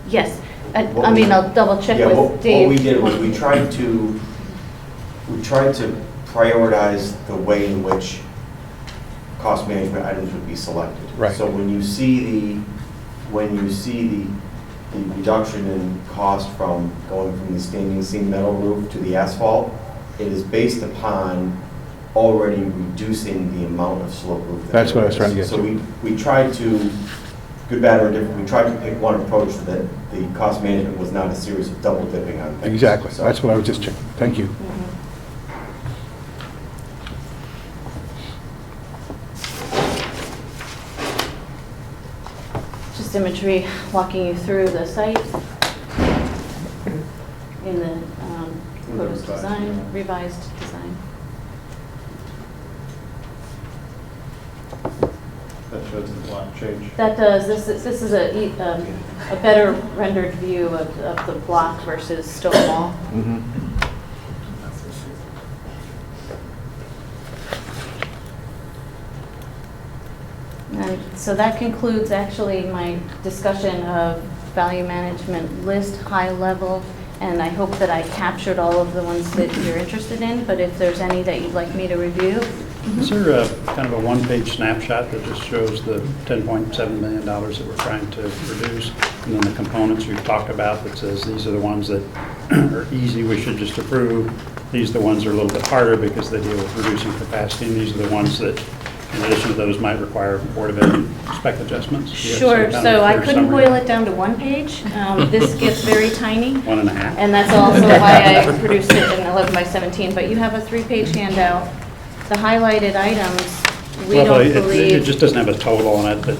Yes. I mean, I'll double check Yeah, with what Dave. we did was we tried to prioritize the way in which cost management items would be selected. Right. So when you see the reduction in cost from going from the standing seam metal roof to the asphalt, it is based upon already reducing the amount of slope roof. That's what I was trying to get So to. we tried to, good, bad, or indifferent, we tried to pick one approach so that the cost management was not a series of double dipping on things. Exactly, So- that's what I was just checking. Thank you. Mhm. Just imagery walking you through the site in the proposed design, revised design. That shows the block change. That does, this is a better rendered view of the block versus stone wall. Mhm. And so that concludes actually my discussion of value management list, high level, and I hope that I captured all of the ones that you're interested in, but if there's any that you'd like me to review. Is there a kind of a one-page snapshot that just shows the $10.7 million that we're trying to reduce? And then the components we've talked about that says these are the ones that are easy, we should just approve. These are the ones that are a little bit harder because they deal with reducing capacity. And these are the ones that, in addition to those, might require Board of Ed spec adjustments. Do you have some Sure, kind of so I clear couldn't summary? boil it down to one page. This gets very tiny. 1.5. And that's also why I produced it in 11 by 17, but you have a 3-page handout. The highlighted items, we Well, don't it believe. just doesn't have a total on it, but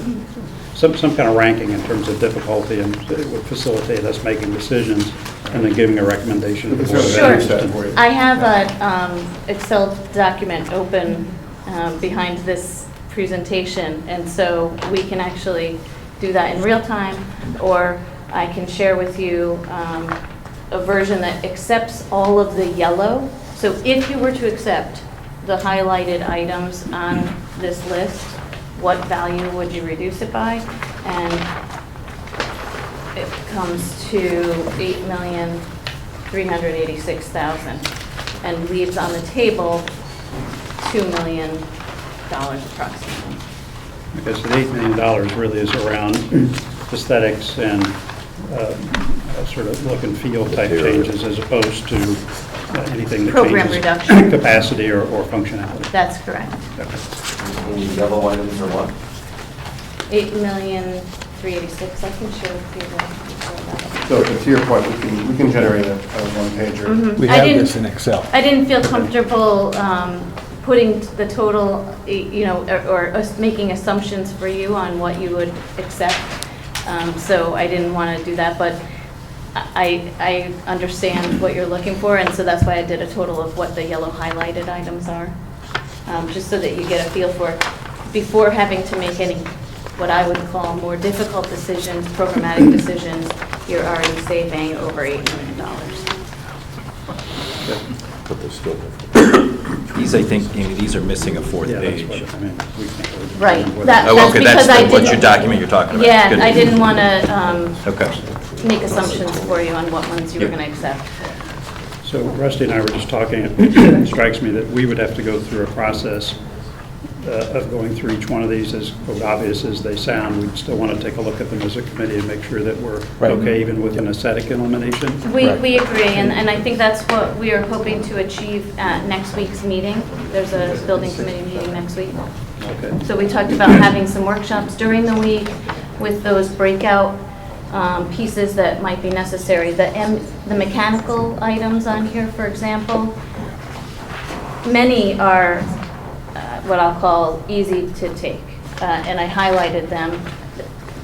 some kind of ranking in terms of difficulty, and it would facilitate us making decisions and then giving a recommendation. to the Board of Sure. Ed. I have an Excel document open behind this presentation, and so we can actually do that in real time, or I can share with you a version that accepts all of the yellow. So if you were to accept the highlighted items on this list, what value would you reduce it by? And it comes to $8,386,000 and leaves on the table $2 million approximately. Okay, so the $8 million really is around aesthetics and sort of look and feel type changes as opposed to anything that Program changes reduction. capacity or functionality. That's correct. Okay. And the yellow items are what? $8,386,000. I can share with you that. So to your point, we can generate a one-pager. Mhm. We I have didn't- this in Excel. I didn't feel comfortable putting the total, or making assumptions for you on what you would accept. So I didn't want to do that, but I understand what you're looking for, and so that's why I did a total of what the yellow highlighted items are, just so that you get a feel for it before having to make any, what I would call more difficult decisions, programmatic decisions. you're already saving over $8 million. But they're still. These, I think, Amy, these are missing a fourth Yeah, that's page. what, I mean, we can't really. Right. what- That- Oh, That's okay, that's because I what's your didn't- document you're talking about. Yeah, Good. I didn't want to Okay. make assumptions for you on what ones you were Yeah. going to accept. So Rusty and I were just talking, it strikes me that we would have to go through a process of going through each one of these, as quote obvious as they sound. We'd still want to take a look at them as a committee and make sure that we're Right. okay even with an aesthetic elimination. We agree, and I think that's what we are hoping to achieve at next week's meeting. There's a building committee meeting next week. Okay. So we talked about having some workshops during the week with those breakout pieces that might be necessary. The mechanical items on here, for example, many are what I'll call easy to take, and I highlighted them.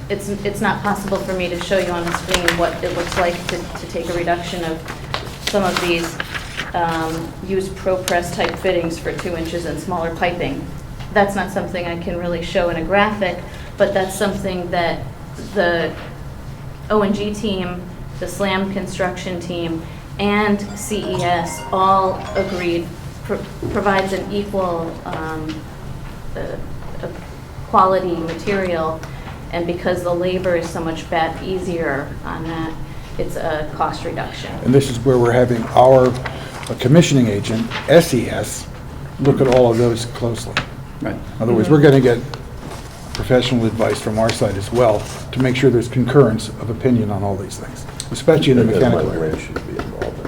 It's not possible for me to show you on the screen what it looks like to take a reduction of some of these used ProPress type fittings for 2 inches and smaller piping. That's not something I can really show in a graphic, but that's something that the O&G team, the SLAM construction team, and CES all agreed provides an equal quality material, and because the labor is so much easier on that, it's a cost reduction. And this is where we're having our commissioning agent, SES, look at all of those closely. Right. In other words, we're going to get professional advice from our side as well to make sure there's concurrence of opinion on all these things, especially in the mechanical area. Branch should be involved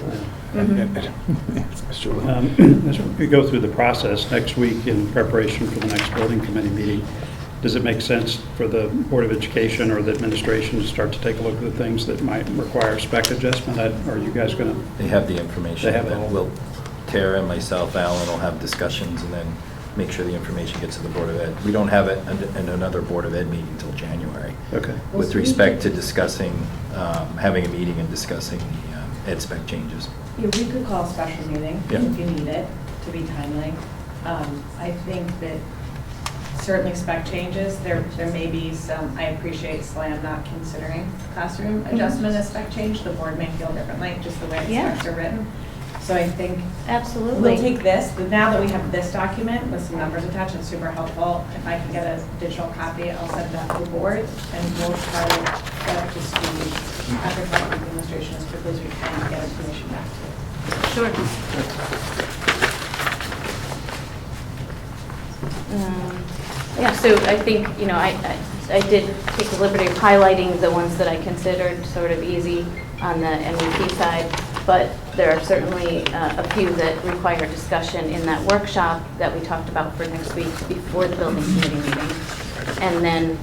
in that. Yes, Mr. Lee. As we go through the process next week in preparation for the next building committee meeting, does it make sense for the Board of Education or the administration to start to take a look at the things that might require spec adjustment? Are you guys going to? They have the information. They have that all. We'll, Tara, myself, Alan will have discussions and then make sure the information gets to the Board of Ed. We don't have it in another Board of Ed meeting until January. Okay. With respect to discussing, having a meeting and discussing the ed spec changes. Yeah, we could call a special meeting Yeah. if you need it to be timely. I think that certainly spec changes, there may be some, I appreciate SLAM not considering classroom adjustment as spec change. The board may feel differently, just the way the Yeah. specs are written. So I think Absolutely. we'll take this, but now that we have this document with some numbers attached, it's super helpful. If I can get a digital copy, I'll send that to the board, and we'll try to get up to speed after talking with the administration as quickly as we can to get information back to you. Sure. Yeah, so I think, I did take the liberty of highlighting the ones that I considered sort of easy on the MVP side, but there are certainly a few that require discussion in that workshop that we talked about for next week before the building committee meeting. And then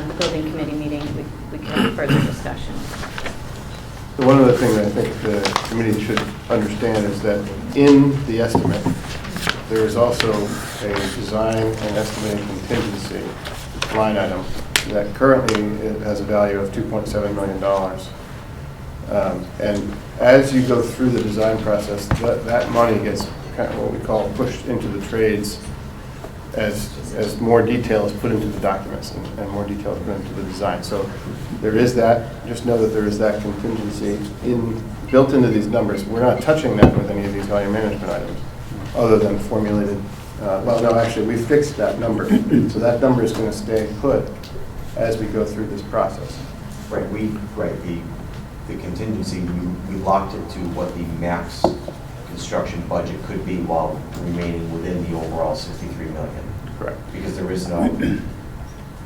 the building committee meeting, we can have further discussion. So one other thing that I think the committee should understand is that in the estimate, there is also a design and estimating contingency line item that currently it has a value of $2.7 million. And as you go through the design process, that money gets kind of what we call pushed into the trades as more detail is put into the documents and more detail is put into the design. So there is that, just know that there is that contingency built into these numbers. We're not touching that with any of these value management items, other than formulated, well, no, actually, we fixed that number. So that number is going to stay put as we go through this process. Right, the contingency, we locked it to what the max construction budget could be while remaining within the overall 63 million. Correct. Because there is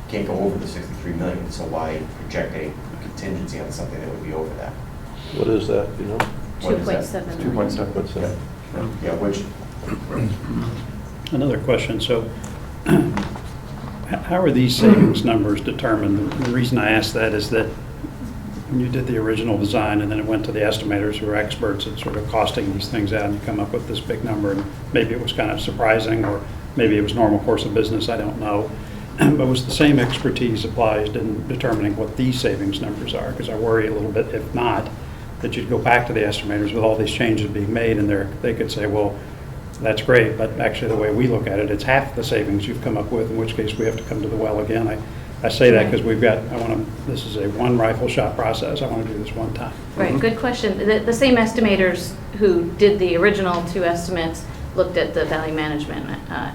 can't go over the 63 million, so why project a contingency on something that would be over that? What is that, you know? What is that? 2.7. 2.7. What's that? Yeah, which, Another question, so how are these savings numbers determined? The reason I ask that is that when you did the original design and then it went to the estimators who are experts at sort of costing these things out, and you come up with this big number, and maybe it was kind of surprising, or maybe it was normal course of business, I don't know. But was the same expertise applied in determining what these savings numbers are? Because I worry a little bit, if not, that you'd go back to the estimators with all these changes being made, and they could say, well, that's great, but actually the way we look at it, it's half the savings you've come up with, in which case we have to come to the well again. I say that because this is a one rifle shot process. I want to do this one time. Right, good question. The same estimators who did the original 2 estimates looked at the value management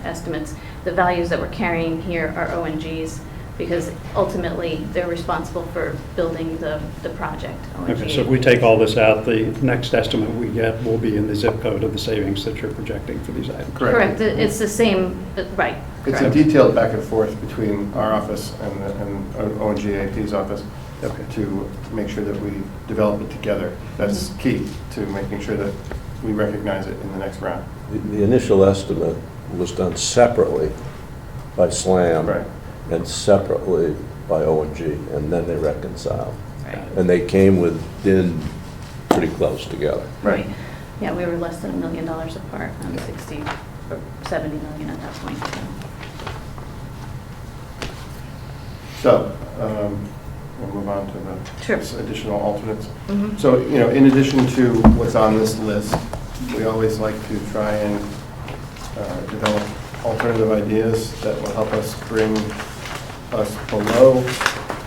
estimates. The values that we're carrying here are ONGs because ultimately they're responsible for building the project. Okay, so if we take all this out, the next estimate we get will be in the zip code of the savings that you're projecting for these items. Correct, it's the same, right. It's a correct. detailed back and forth between our office and ONGAP's office to make sure that we develop it together. That's key to making sure that we recognize it in the next round. The initial estimate was done separately by SLAM Right. and separately by ONG, and then they reconciled. Right. And they came within pretty close together. Right. Yeah, we were less than $1 million apart on 60, or 70 million at that point. So, we'll move on to the Sure. additional alternates. Mhm. So, in addition to what's on this list, we always like to try and develop alternative ideas that will help us bring us below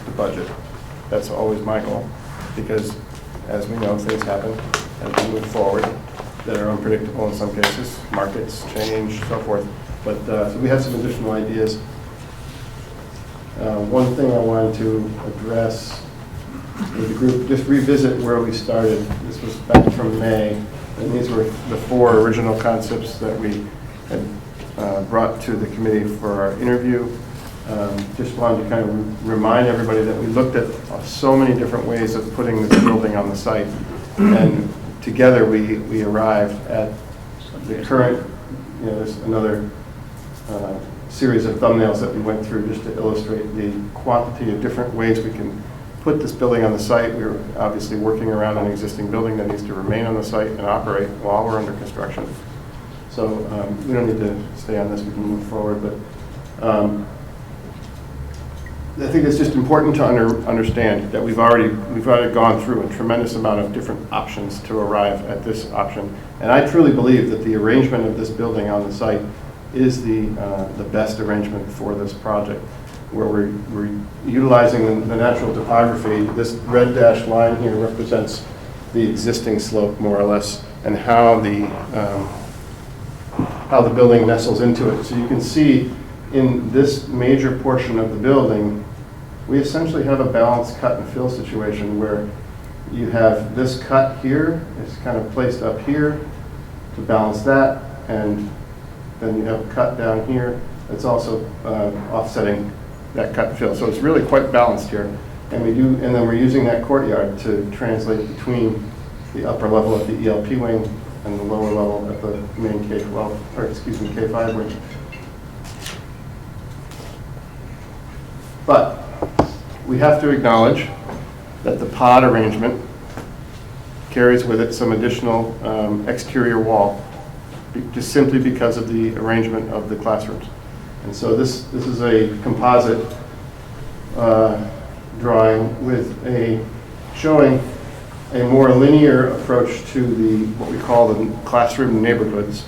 the budget. That's always my goal, because as we know, things happen as we move forward that are unpredictable in some cases. Markets change, so forth. But so we have some additional ideas. One thing I wanted to address with the group, just revisit where we started. This was back from May, and these were the 4 original concepts that we had brought to the committee for our interview. Just wanted to kind of remind everybody that we looked at so many different ways of putting this building on the site, and together we arrived at the current, there's another series of thumbnails that we went through just to illustrate the quantity of different ways we can put this building on the site. We're obviously working around an existing building that needs to remain on the site and operate while we're under construction. So we don't need to stay on this, we can move forward, but I think it's just important to understand that we've already gone through a tremendous amount of different options to arrive at this option. And I truly believe that the arrangement of this building on the site is the best arrangement for this project, where we're utilizing the natural topography. This red dashed line here represents the existing slope, more or less, and how the building nestles into it. So you can see in this major portion of the building, we essentially have a balanced cut and fill situation where you have this cut here, it's kind of placed up here to balance that, and then you have a cut down here that's also offsetting that cut and fill. So it's really quite balanced here. And then we're using that courtyard to translate between the upper level of the ELP wing and the lower level at the main K-12, or excuse me, K-5 wing. But we have to acknowledge that the pod arrangement carries with it some additional exterior wall, just simply because of the arrangement of the classrooms. And so this is a composite drawing with showing a more linear approach to what we call the classroom neighborhoods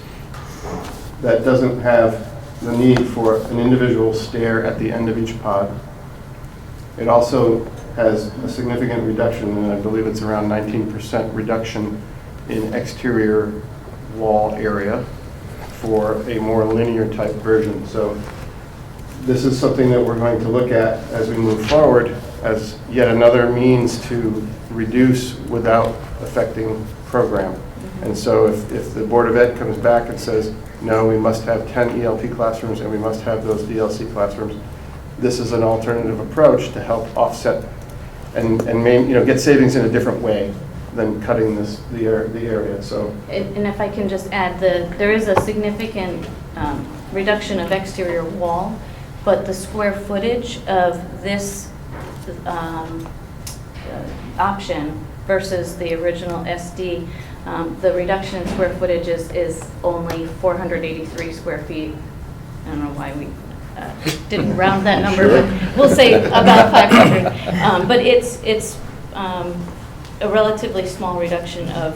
that doesn't have the need for an individual stair at the end of each pod. It also has a significant reduction, and I believe it's around 19% reduction in exterior wall area for a more linear type version. So this is something that we're going to look at as we move forward as yet another means to reduce without affecting program. And so if the Board of Ed comes back and says, no, we must have 10 ELP classrooms and we must have those DLC classrooms, this is an alternative approach to help offset and get savings in a different way than cutting the area. So, And if I can just add, there is a significant reduction of exterior wall, but the square footage of this option versus the original SD, the reduction in square footage is only 483 square feet. I don't know why we didn't round that number, but we'll say about 500. But it's a relatively small reduction of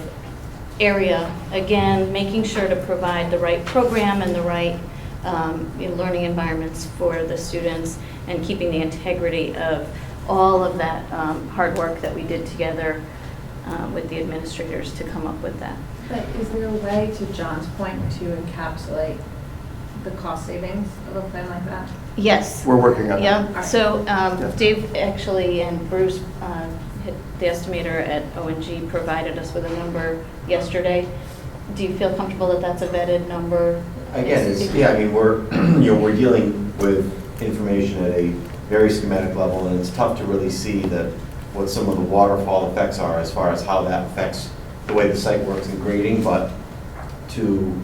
area. Again, making sure to provide the right program and the right learning environments for the students, and keeping the integrity of all of that hard work that we did together with the administrators to come up with that. But is there a way, to John's point, to encapsulate the cost savings of a plan like that? Yes. We're working on that. Yeah, so Yeah. Dave actually and Bruce, the estimator at ONG, provided us with a number yesterday. Do you feel comfortable that that's a vetted number? Again, I mean, we're, we're dealing with information at a very schematic level, and it's tough to really see what some of the waterfall effects are as far as how that affects the way the site works in grading, but to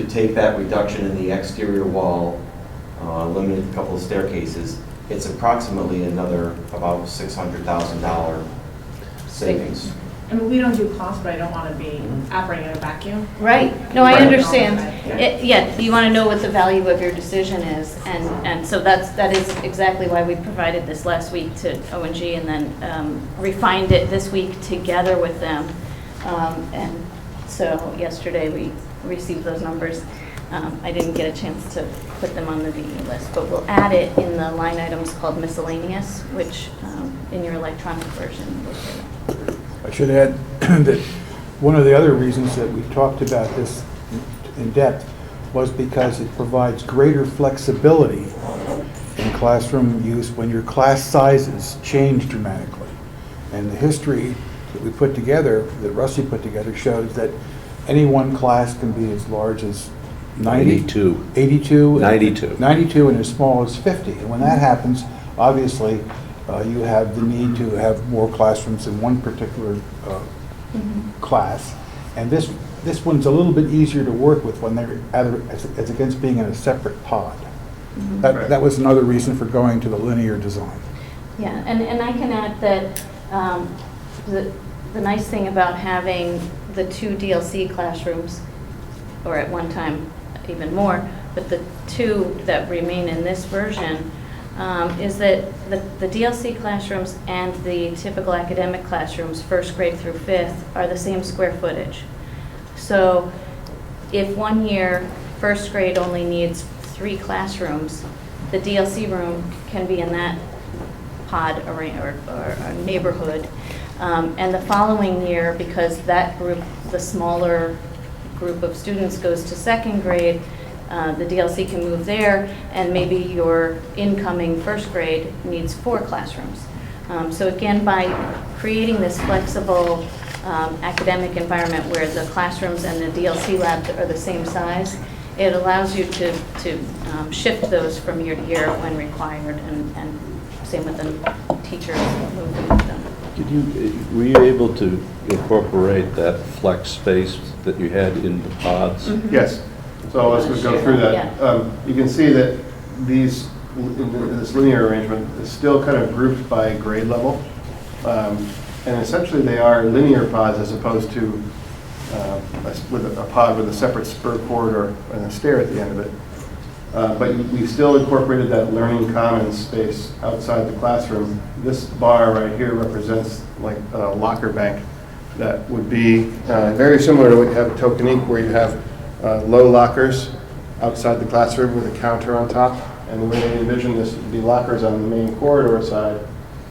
take that reduction in the exterior wall, eliminate a couple of staircases, it's approximately another about $600,000 savings. I mean, we don't do cost, but I don't want to be operating in a vacuum. Right, no, I Right. understand. Yeah. Yeah, you want to know what the value of your decision is, and so that is exactly why we provided this last week to ONG, and then refined it this week together with them. And so yesterday we received those numbers. I didn't get a chance to put them on the VE list, but we'll add it in the line items called miscellaneous, which in your electronic version will show that. I should add that one of the other reasons that we talked about this in depth was because it provides greater flexibility in classroom use when your class sizes change dramatically. And the history that we put together, that Rusty put together, shows that any one class can be as large as 92. 82? 92. 92 and as small as 50. And when that happens, obviously, you have the need to have more classrooms in one particular class. And this one's a little bit easier to work with when they're as against being in a separate pod. That was another reason for going to the linear design. Yeah, and I can add that the nice thing about having the 2 DLC classrooms, or at one time even more, but the 2 that remain in this version, is that the DLC classrooms and the typical academic classrooms, 1st grade through 5th, are the same square footage. So if one year 1st grade only needs 3 classrooms, the DLC room can be in that pod or neighborhood. And the following year, because that group, the smaller group of students goes to 2nd grade, the DLC can move there, and maybe your incoming 1st grade needs 4 classrooms. So again, by creating this flexible academic environment where the classrooms and the DLC labs are the same size, it allows you to shift those from year to year when required, and same with the teachers moving them. Were you able to incorporate that flex space that you had in the pods? Yes. So let's just go through that. You can see that these, in this linear arrangement, is still kind of grouped by grade level. And essentially they are linear pods as opposed to with a pod with a separate spur corridor and a stair at the end of it. But we still incorporated that learning commons space outside the classroom. This bar right here represents like a locker bank that would be very similar to what you have at Tokenique, where you have low lockers outside the classroom with a counter on top. And the way they envision this would be lockers on the main corridor side,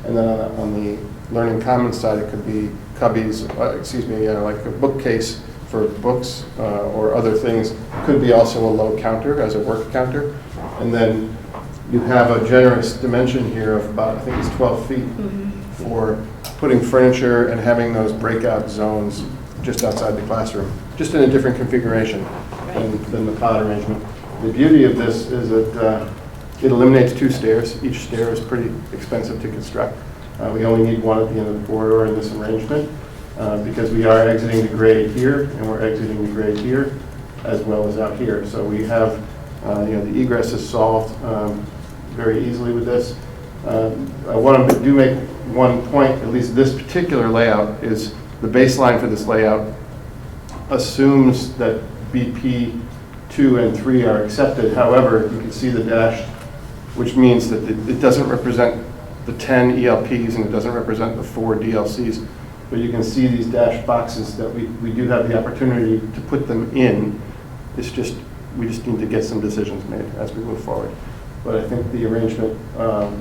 and then on the learning commons side, it could be cubbies, like a bookcase for books or other things. Could be also a low counter as a work counter. And then you have a generous dimension here of about, I think it's 12 feet for putting furniture and having those breakout zones just outside the classroom, just in a different configuration than the pod arrangement. The beauty of this is that it eliminates 2 stairs. Each stair is pretty expensive to construct. We only need 1 at the end of the corridor in this arrangement because we are exiting the grade here and we're exiting the grade here as well as out here. So we have, the egress is solved very easily with this. I want to make one point, at least this particular layout is the baseline for this layout assumes that BP 2 and 3 are accepted. However, you can see the dash, which means that it doesn't represent the 10 ELPs and it doesn't represent the 4 DLCs. But you can see these dashed boxes that we do have the opportunity to put them in. It's just we just need to get some decisions made as we move forward. But I think the arrangement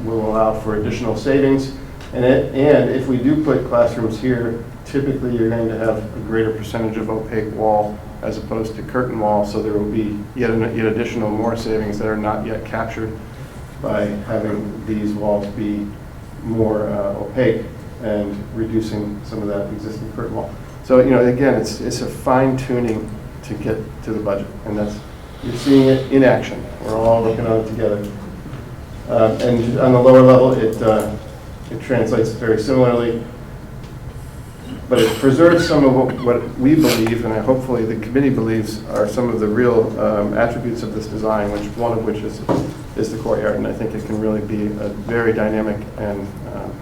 will allow for additional savings. And if we do put classrooms here, typically you're going to have a greater percentage of opaque wall as opposed to curtain wall, so there will be yet additional more savings that are not yet captured by having these walls be more opaque and reducing some of that existing curtain wall. So, again, it's a fine tuning to get to the budget, and you're seeing it in action. We're all looking at it together. And on the lower level, it translates very similarly, but it preserves some of what we believe, and hopefully the committee believes, are some of the real attributes of this design, one of which is the courtyard, and I think it can really be a very dynamic and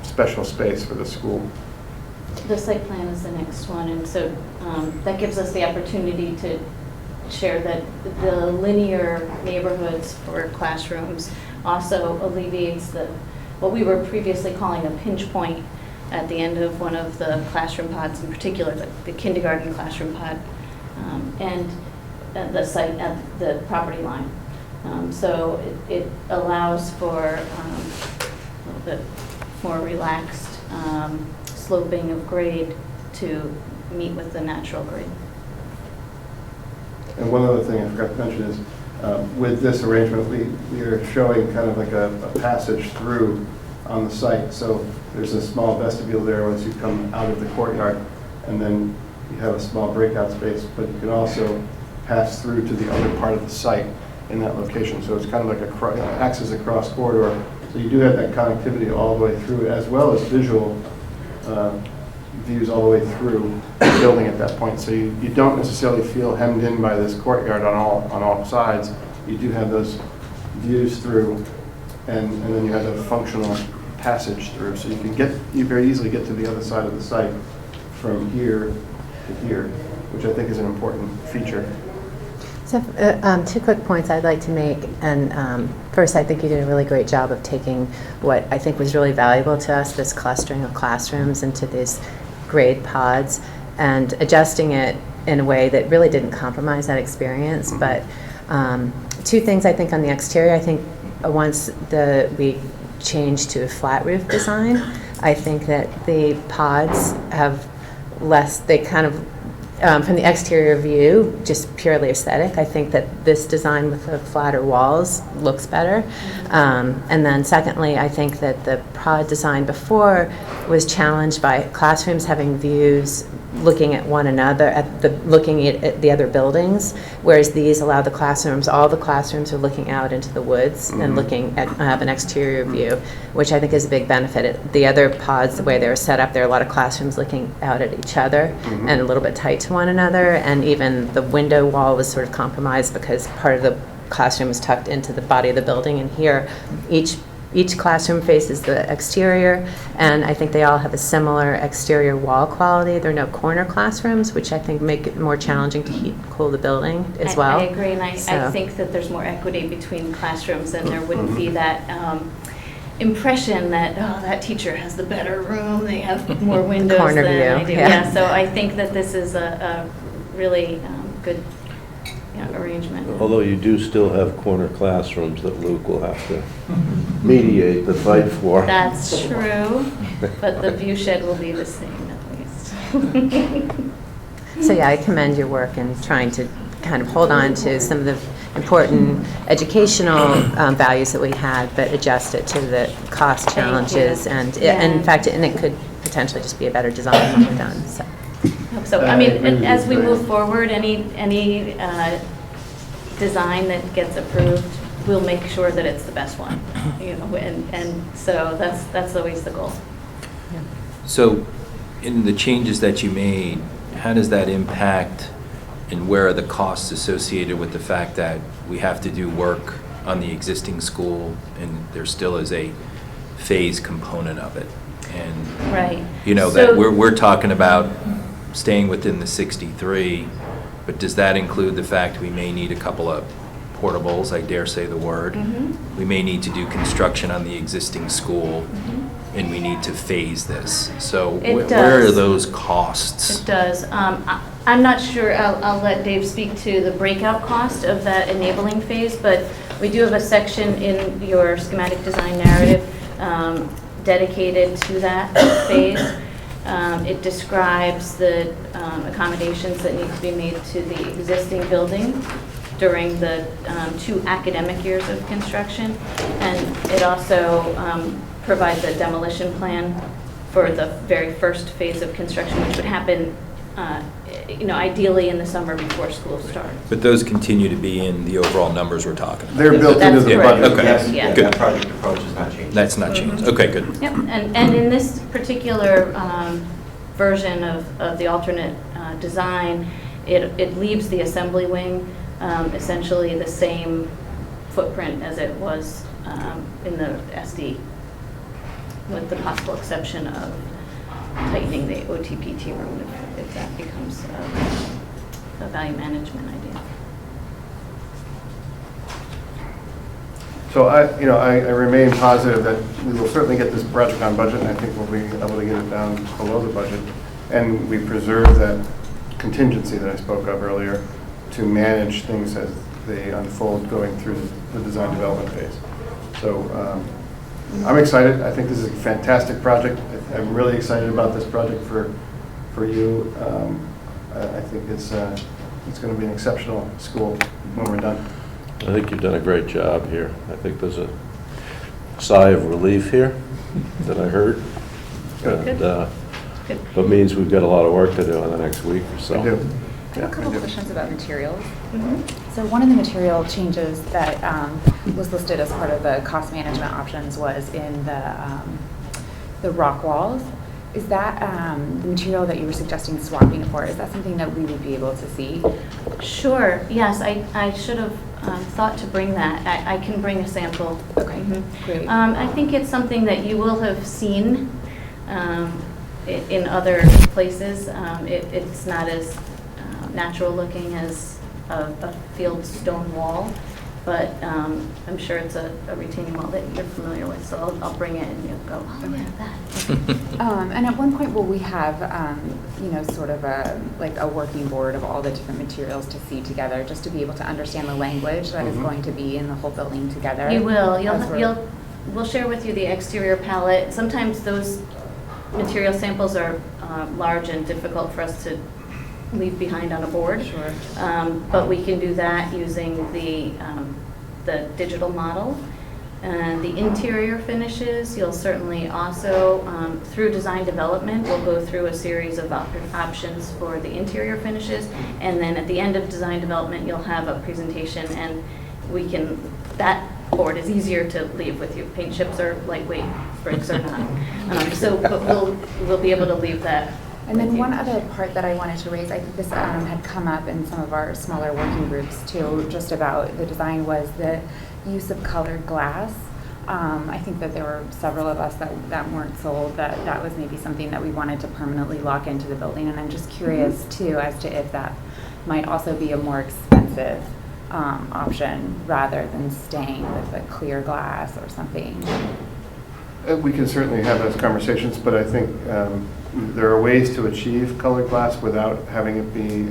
special space for the school. The site plan is the next one, and so that gives us the opportunity to share that the linear neighborhoods for classrooms also alleviates what we were previously calling a pinch point at the end of one of the classroom pods, in particular the kindergarten classroom pod, and the site at the property line. So it allows for a little bit more relaxed sloping of grade to meet with the natural grade. And one other thing I forgot to mention is, with this arrangement, we are showing kind of like a passage through on the site. So there's a small vestibule there once you come out of the courtyard, and then you have a small breakout space, but you can also pass through to the other part of the site in that location. So it's kind of like acts as a cross corridor. So you do have that connectivity all the way through, as well as visual views all the way through the building at that point. So you don't necessarily feel hemmed in by this courtyard on all sides. You do have those views through, and then you have a functional passage through. So you very easily get to the other side of the site from here to here, which I think is an important feature. So 2 quick points I'd like to make. And first, I think you did a really great job of taking what I think was really valuable to us, this clustering of classrooms into these grade pods, and adjusting it in a way that really didn't compromise that experience. But 2 things I think on the exterior. I think once we changed to a flat roof design, I think that the pods have they kind of, from the exterior view, just purely aesthetic, I think that this design with the flatter walls looks better. And then secondly, I think that the pod design before was challenged by classrooms having views looking at one another, looking at the other buildings, whereas these allow all the classrooms are looking out into the woods and looking at an exterior view, which I think is a big benefit. The other pods, the way they're set up, there are a lot of classrooms looking out at each other and a little bit tight to one another, and even the window wall was sort of compromised because part of the classroom is tucked into the body of the building, and here each classroom faces the exterior, and I think they all have a similar exterior wall quality. There are no corner classrooms, which I think make it more challenging to heat and cool the building as well. I agree, and I think that there's more equity between classrooms, and there wouldn't be that impression that, that teacher has the better room, they have more windows Corner than view, I do. yeah. So I think that this is a really good arrangement. Although you do still have corner classrooms that Luke will have to mediate the fight for. That's true, but the view shed will be the same at least. So yeah, I commend your work in trying to kind of hold on to some of the important educational values that we had, but adjust it to the cost challenges, and in fact, it could potentially just be a better design when we're done. So I mean, as we move forward, any design that gets approved, we'll make sure that it's the best one, and so that's always the goal. So in the changes that you made, how does that impact, and where are the costs associated with the fact that we have to do work on the existing school and there still is a phase component of it? And Right. That we're talking about staying within the 63, but does that include the fact we may need a couple of portables, I dare say the word? We may need to do construction on the existing school, and we need to phase this. So where are those costs? It does. I'm not sure, I'll let Dave speak to the breakout cost of that enabling phase, but we do have a section in your schematic design narrative dedicated to that phase. It describes the accommodations that need to be made to the existing building during the 2 academic years of construction. And it also provides a demolition plan for the very first phase of construction, which would happen ideally in the summer before school starts. But those continue to be in the overall numbers we're talking about? They're built into That's the correct. budget. Okay. Yes, Yeah. that project approach has not changed. That's not changed. Okay, good. Yep, and in this particular version of the alternate design, it leaves the assembly wing essentially the same footprint as it was in the SD, with the possible exception of tightening the OTPT room if that becomes a value management idea. So I remain positive that we will certainly get this project on budget, and I think we'll be able to get it down below the budget. And we preserve that contingency that I spoke of earlier to manage things as they unfold going through the design development phase. So I'm excited. I think this is a fantastic project. I'm really excited about this project for you. I think it's going to be an exceptional school when we're done. I think you've done a great job here. I think there's a sigh of relief here that I heard. Good. And, Good. but means we've got a lot of work to do in the next week or so. I do. I have a couple I do. questions about materials. Mhm. So one of the material changes that was listed as part of the cost management options was in the rock walls. Is that the material that you were suggesting swapping for? Is that something that we would be able to see? Sure, yes, I should have thought to bring that. I can bring a sample. Okay, Mhm. great. I think it's something that you will have seen in other places. It's not as natural looking as a field stone wall, but I'm sure it's a retaining wall that you're familiar with, so I'll bring it and you'll go, oh, yeah, that. And at one point, will we have, sort of a working board of all the different materials to see together, just to be able to understand the language that is going to be in the whole building together? You will. As we're- We'll share with you the exterior palette. Sometimes those material samples are large and difficult for us to leave behind on a board. Sure. But we can do that using the digital model. And the interior finishes, you'll certainly also, through design development, we'll go through a series of options for the interior finishes. And then at the end of design development, you'll have a presentation, and that board is easier to leave with you. Paint chips are lightweight, bricks are not. But we'll be able to leave that. And then one other part that I wanted to raise, I think this had come up in some of our smaller working groups too, just about the design, was the use of colored glass. I think that there were several of us that weren't sold, that was maybe something that we wanted to permanently lock into the building. And I'm just curious too as to if that might also be a more expensive option rather than staying with a clear glass or something. We can certainly have those conversations, but I think there are ways to achieve colored glass without having it be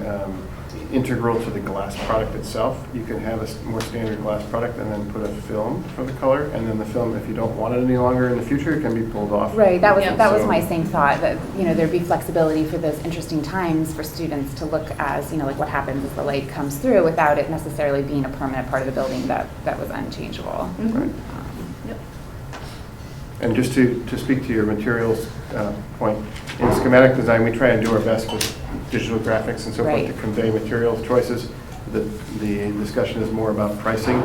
integral to the glass product itself. You can have a more standard glass product and then put a film for the color, and then the film, if you don't want it any longer in the future, it can be pulled off. Right, that was Yeah. that was So- my same thought, that there'd be flexibility for those interesting times for students to look as, like what happens as the light comes through without it necessarily being a permanent part of the building that was unchangeable. Mhm. Yep. And just to speak to your materials point, in schematic design, we try and do our best with digital graphics and so forth Right. to convey materials choices. The discussion is more about pricing,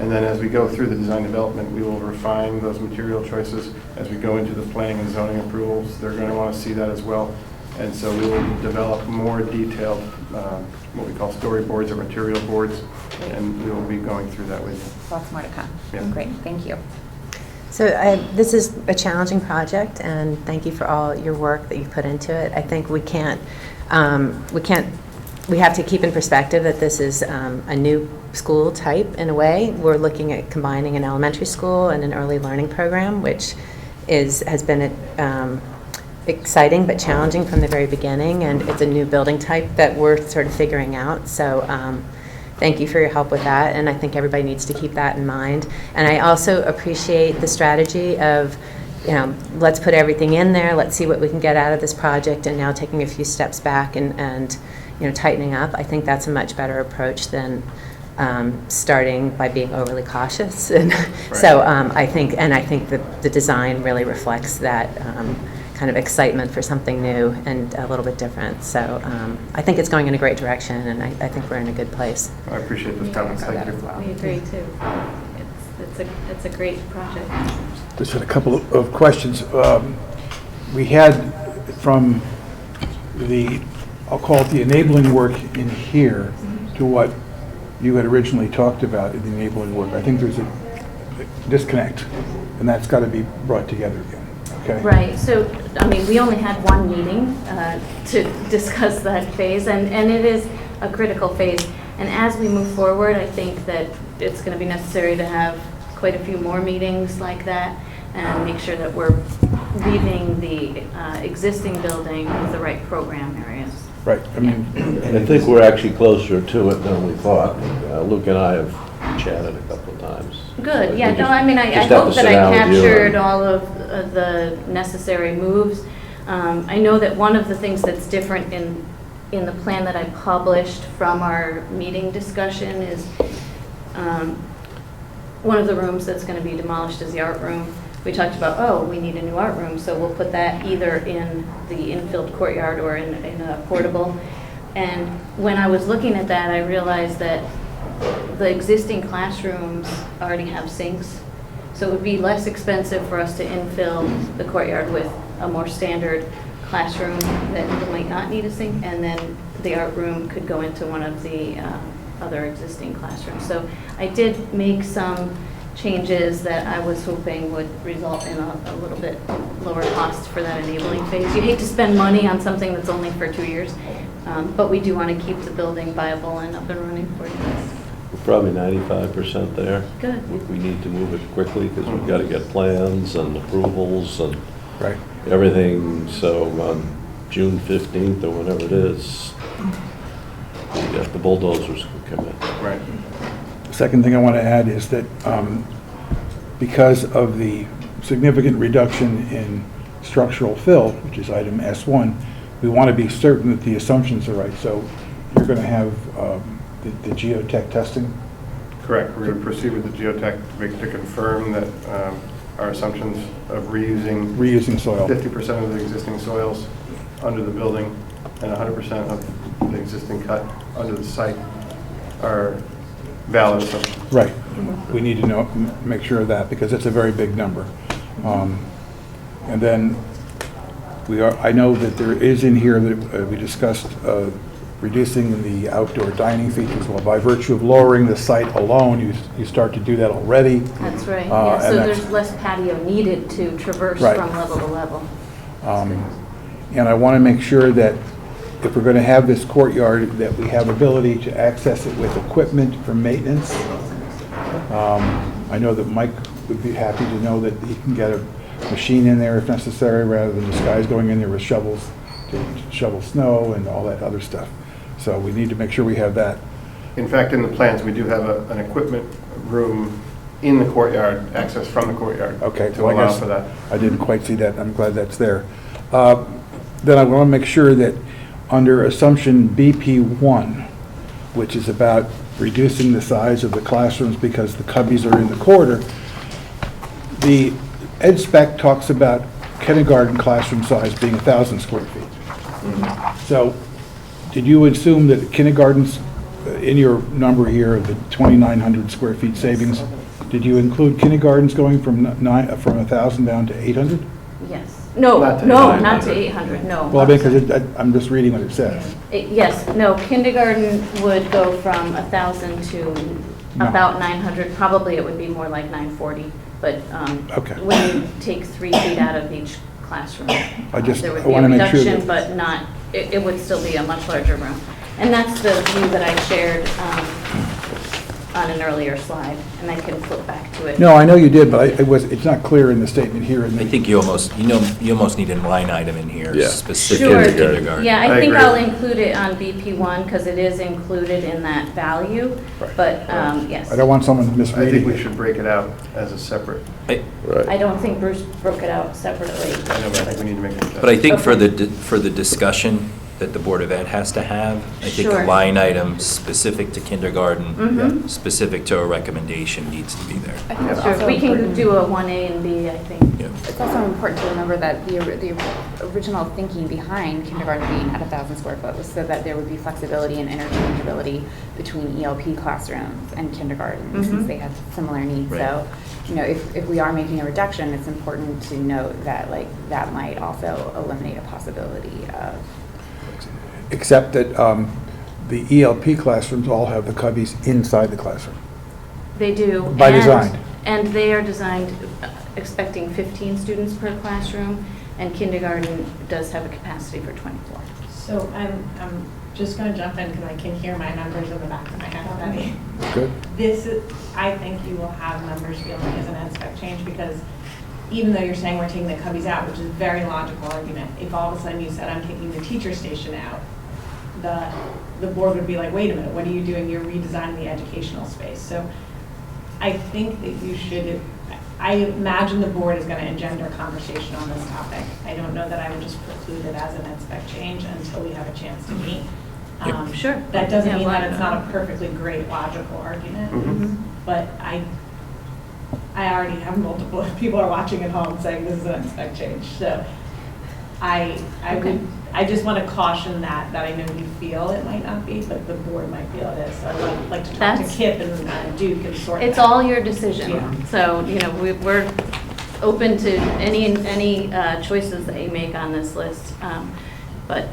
and then as we go through the design development, we will refine those material choices. As we go into the planning and zoning approvals, they're going to want to see that as well. And so we will develop more detailed, what we call storyboards or material boards, and we will be going through that with you. Lots more to come. Yeah. Great, thank you. So this is a challenging project, and thank you for all your work that you put into it. I think we have to keep in perspective that this is a new school type in a way. We're looking at combining an elementary school and an early learning program, which has been exciting but challenging from the very beginning, and it's a new building type that we're sort of figuring out. So thank you for your help with that, and I think everybody needs to keep that in mind. And I also appreciate the strategy of, let's put everything in there, let's see what we can get out of this project, and now taking a few steps back and tightening up. I think that's a much better approach than starting by being overly cautious. And so I think the design really reflects that kind of excitement for something new and a little bit different. So I think it's going in a great direction, and I think we're in a good place. I appreciate those comments. Thank you. We agree too. It's a great project. Just had a couple of questions. We had from I'll call it the enabling work in here to what you had originally talked about in the enabling work. I think there's a disconnect, and that's got to be brought together again. Okay. Right, so, we only had one meeting to discuss that phase, and it is a critical phase. And as we move forward, I think that it's going to be necessary to have quite a few more meetings like that, and make sure that we're leaving the existing building with the right program areas. Right. I think we're actually closer to it than we thought. Luke and I have chatted a couple of times. Good, yeah, I just have hope to that sit I down with you captured and- all of the necessary moves. I know that one of the things that's different in the plan that I published from our meeting discussion is one of the rooms that's going to be demolished is the art room. We talked about, we need a new art room, so we'll put that either in the infilled courtyard or in a portable. And when I was looking at that, I realized that the existing classrooms already have sinks, so it would be less expensive for us to infill the courtyard with a more standard classroom that might not need a sink, and then the art room could go into one of the other existing classrooms. So I did make some changes that I was hoping would result in a little bit lower cost for that enabling phase. You hate to spend money on something that's only for 2 years, but we do want to keep the building viable and up and running for you. We're probably 95% there. Good. We need to move it quickly because we've got to get plans and approvals and Right. everything. So on June 15th or whenever it is, we got the bulldozers can come in. Right. Second thing I want to add is that because of the significant reduction in structural fill, which is item S1, we want to be certain that the assumptions are right. So you're going to have the geotech testing? Correct. We're going to proceed with the geotech to confirm that our assumptions of reusing soil. 50% of the existing soils under the building and 100% of the existing cut under the site are valid assumptions. Right. We need to make sure of that because it's a very big number. And then I know that there is in here that we discussed reducing the outdoor dining features. Well, by virtue of lowering the site alone, you start to do that already. That's right. And So there's less patio needed to traverse Right. from level to level. And I want to make sure that if we're going to have this courtyard, that we have ability to access it with equipment for maintenance. I know that Mike would be happy to know that he can get a machine in there if necessary, rather than just guys going in there with shovels to shovel snow and all that other stuff. So we need to make sure we have that. In fact, in the plans, we do have an equipment room in the courtyard, access from the courtyard. Okay, To well, I allow guess for that. I didn't quite see that. I'm glad that's there. Then I want to make sure that under assumption BP1, which is about reducing the size of the classrooms because the cubbies are in the corridor, the ed spec talks about kindergarten classroom size being 1,000 square feet. So did you assume that kindergartens, in your number here, the 2,900 square feet savings, did you include kindergartens going from 1,000 down to 800? Yes. No, Not to no, 800. not to 800, no. Well, because I'm just reading what it says. Yes, no, kindergarten would go from 1,000 to No. about 900. Probably it would be more like 940, but Okay. when you take 3 feet out of each classroom, there would I be a wanna make sure reduction, that- but not, it would still be a much larger room. And that's the view that I shared on an earlier slide, and I can flip back to it. No, I know you did, but it's not clear in the statement here. I think you almost need a line item in here Yeah. specific Sure. to kindergarten. Yeah, I I think agree. I'll include it on BP1 because it is included in that value, but yes. I don't want someone I think misreading we it. should break it out as a separate, Right. I don't think Bruce broke it out separately. I know, but I think we need to make an adjustment. But I think for the discussion that the Board of Ed has to have, I think Sure. a line item specific to kindergarten, Mhm. specific to a recommendation needs to be there. I think it's Sure, also we can important- do a 1A and B, I think. Yeah. It's also important to remember that the original thinking behind kindergarten being at 1,000 square foot was so that there would be flexibility and interchangeability between ELP classrooms and kindergarten, Mhm. since they have similar needs. Right. So, if we are making a reduction, it's important to note that, that might also eliminate a possibility of. Except that the ELP classrooms all have the cubbies inside the classroom. They do. By and- design. And they are designed expecting 15 students per classroom, and kindergarten does have a capacity for 24. So I'm just going to jump in because I can hear my numbers in the back of my head already. Good? I think you will have members feeling as an ed spec change because even though you're saying we're taking the cubbies out, which is a very logical argument, if all of a sudden you said I'm taking the teacher station out, the board would be like, wait a minute, what are you doing? You're redesigning the educational space. So I think that you should, I imagine the board is going to engender conversation on this topic. I don't know that I would just preclude it as an ed spec change until we have a chance to meet. Sure. That doesn't Yeah, mean why that it's not? not a perfectly great logical argument, Mhm. but I already have multiple people are watching at home saying this is an ed spec change. So I just want to caution that I know you feel it might not be, but the board might feel it is. So I'd like to talk to That's- Kip and Duke and sort that. It's all your decision. Yeah. So, we're open to any choices that you make on this list. But,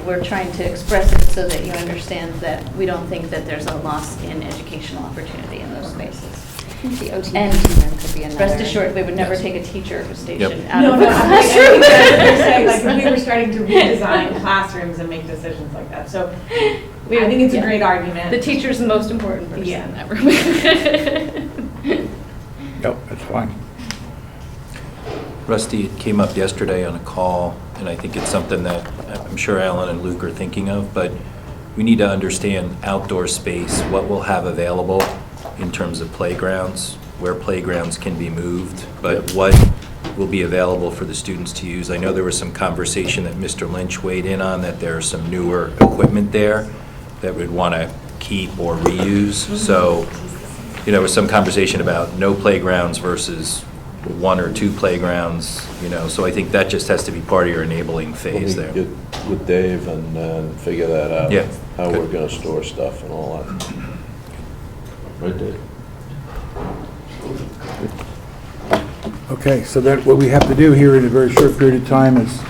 we're trying to express it so that you understand that we don't think that there's a loss in educational opportunity in those spaces. I think the OT And room could be another. rest assured, we would never Yes. take a teacher station Yep. out No, of no, the I'm classroom. saying, like, if we were starting to redesign classrooms and make decisions like that. So I think it's a Yeah. great argument. The teacher's the most important person Yeah. in that room. Yep, that's fine. Rusty, it came up yesterday on a call, and I think it's something that I'm sure Alan and Luke are thinking of, but we need to understand outdoor space, what we'll have available in terms of playgrounds, where playgrounds can be moved, but what will be available for the students to use. I know there was some conversation that Mr. Lynch weighed in on, that there's some newer equipment there that we'd want to keep or reuse. So, there was some conversation about no playgrounds versus 1 or 2 playgrounds, so I think that just has to be part of your enabling phase there. Get with Dave and figure that out. Yeah. How Good. we're gonna store stuff and all that. Right, Dave? Okay, so then what we have to do here in a very short period of time is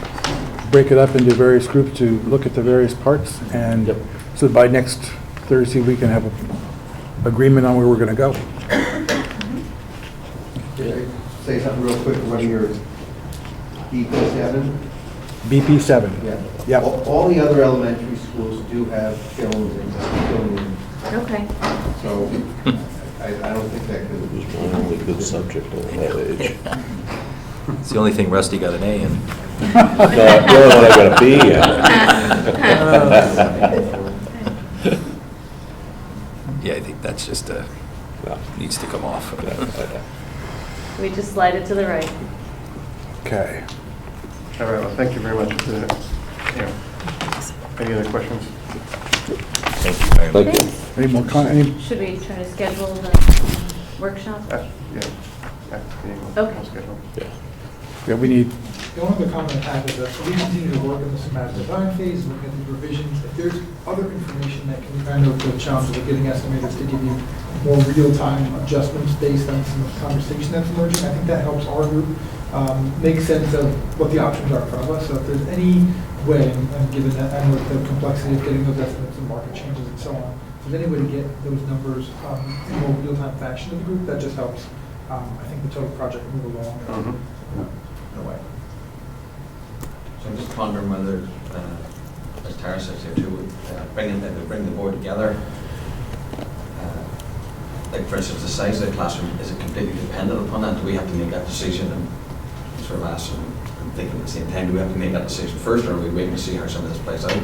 break it up into various groups to look at the various parts, and Yep. so by next Thursday, we can have an agreement on where we're going to go. Say something real quick, what are your BP7? BP7. Yeah. Yep. All the other elementary schools do have films and film, Okay. so I don't think that It could. was my only good subject at that age. It's the only thing Rusty got an A in. No, the only one I got a B in. Yeah, I think that's just needs to come off. We just slide it to the right. Okay. All right, well, thank you very much. Any other questions? Thank you very much. Thank you. Any more Should we try to schedule the workshop? Yeah. After meeting, we'll Okay. schedule. Yeah, we need, The only other comment I have is that we continue to work in the schematic design phase, look at the revisions. If there's other information that can kind of the challenges of getting estimators to give you more real-time adjustments based on some of the conversation that's emerging, I think that helps our group make sense of what the options are in front of us. So if there's any way, and given that and with the complexity of getting those estimates and market changes and so on, if there's any way to get those numbers in more real-time fashion to the group, that just helps, I think, the total project move along in a way. So I'm just pondering whether, as Tara says here too, bring the board together, like for instance, the size of the classroom, is it completely dependent upon that? Do we have to make that decision and sort of ask and think at the same time, do we have to make that decision first, or are we waiting to see how some of this plays out?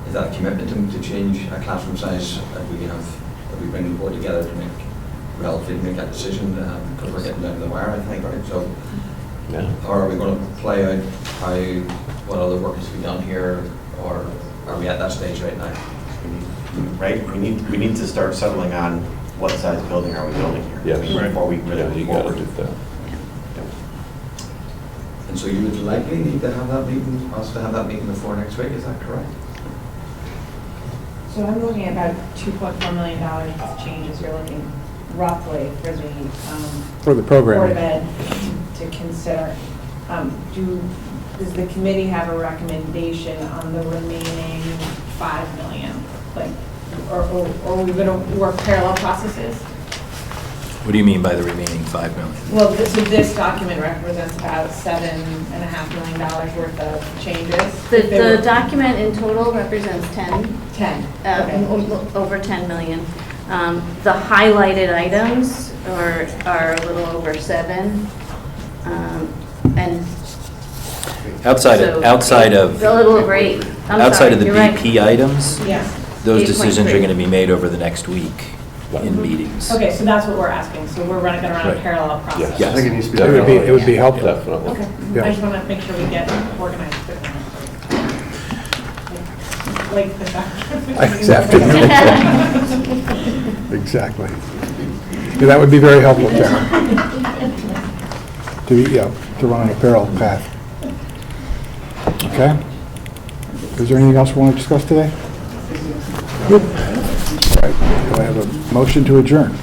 Is that a commitment to change a classroom size that we bring the board together to make, relatively make that decision, because we're getting down to the wire, I think, right? So, or are we going to play out what other work is to be done here, or are we at that stage right now? Right, we need to start settling on what size building are we building here. Yes. Before we really move forward. And so you would likely need to have that meeting, us to have that meeting before next week, is that correct? So I'm looking at about $2.4 million of changes you're looking roughly for the. For the programming. Board of Ed to consider. Does the committee have a recommendation on the remaining $5 million? Like, or are we going to work parallel processes? What do you mean by the remaining 5 million? Well, so this document represents about $7.5 million worth of changes. The document in total represents 10. Okay. Over 10 million. The highlighted items are a little over 7. And Outside of a little over 8. outside of the You're right. BP items, Yeah. those decisions are 8.3. going to be made over the next week in meetings. Okay, so that's what we're asking. So we're going to run a Right. parallel process. Yes. I think it needs to be. It would be helpful. Definitely. Okay. Yeah. I just want to make sure we get organized. Like this afternoon. Exactly. Yeah, that would be very helpful, Tara. To run on a parallel path. Okay? Is there anything else we want to discuss today? Good. All right, do I have a motion to adjourn?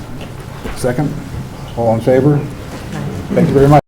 Second? All in favor? Thank you very much.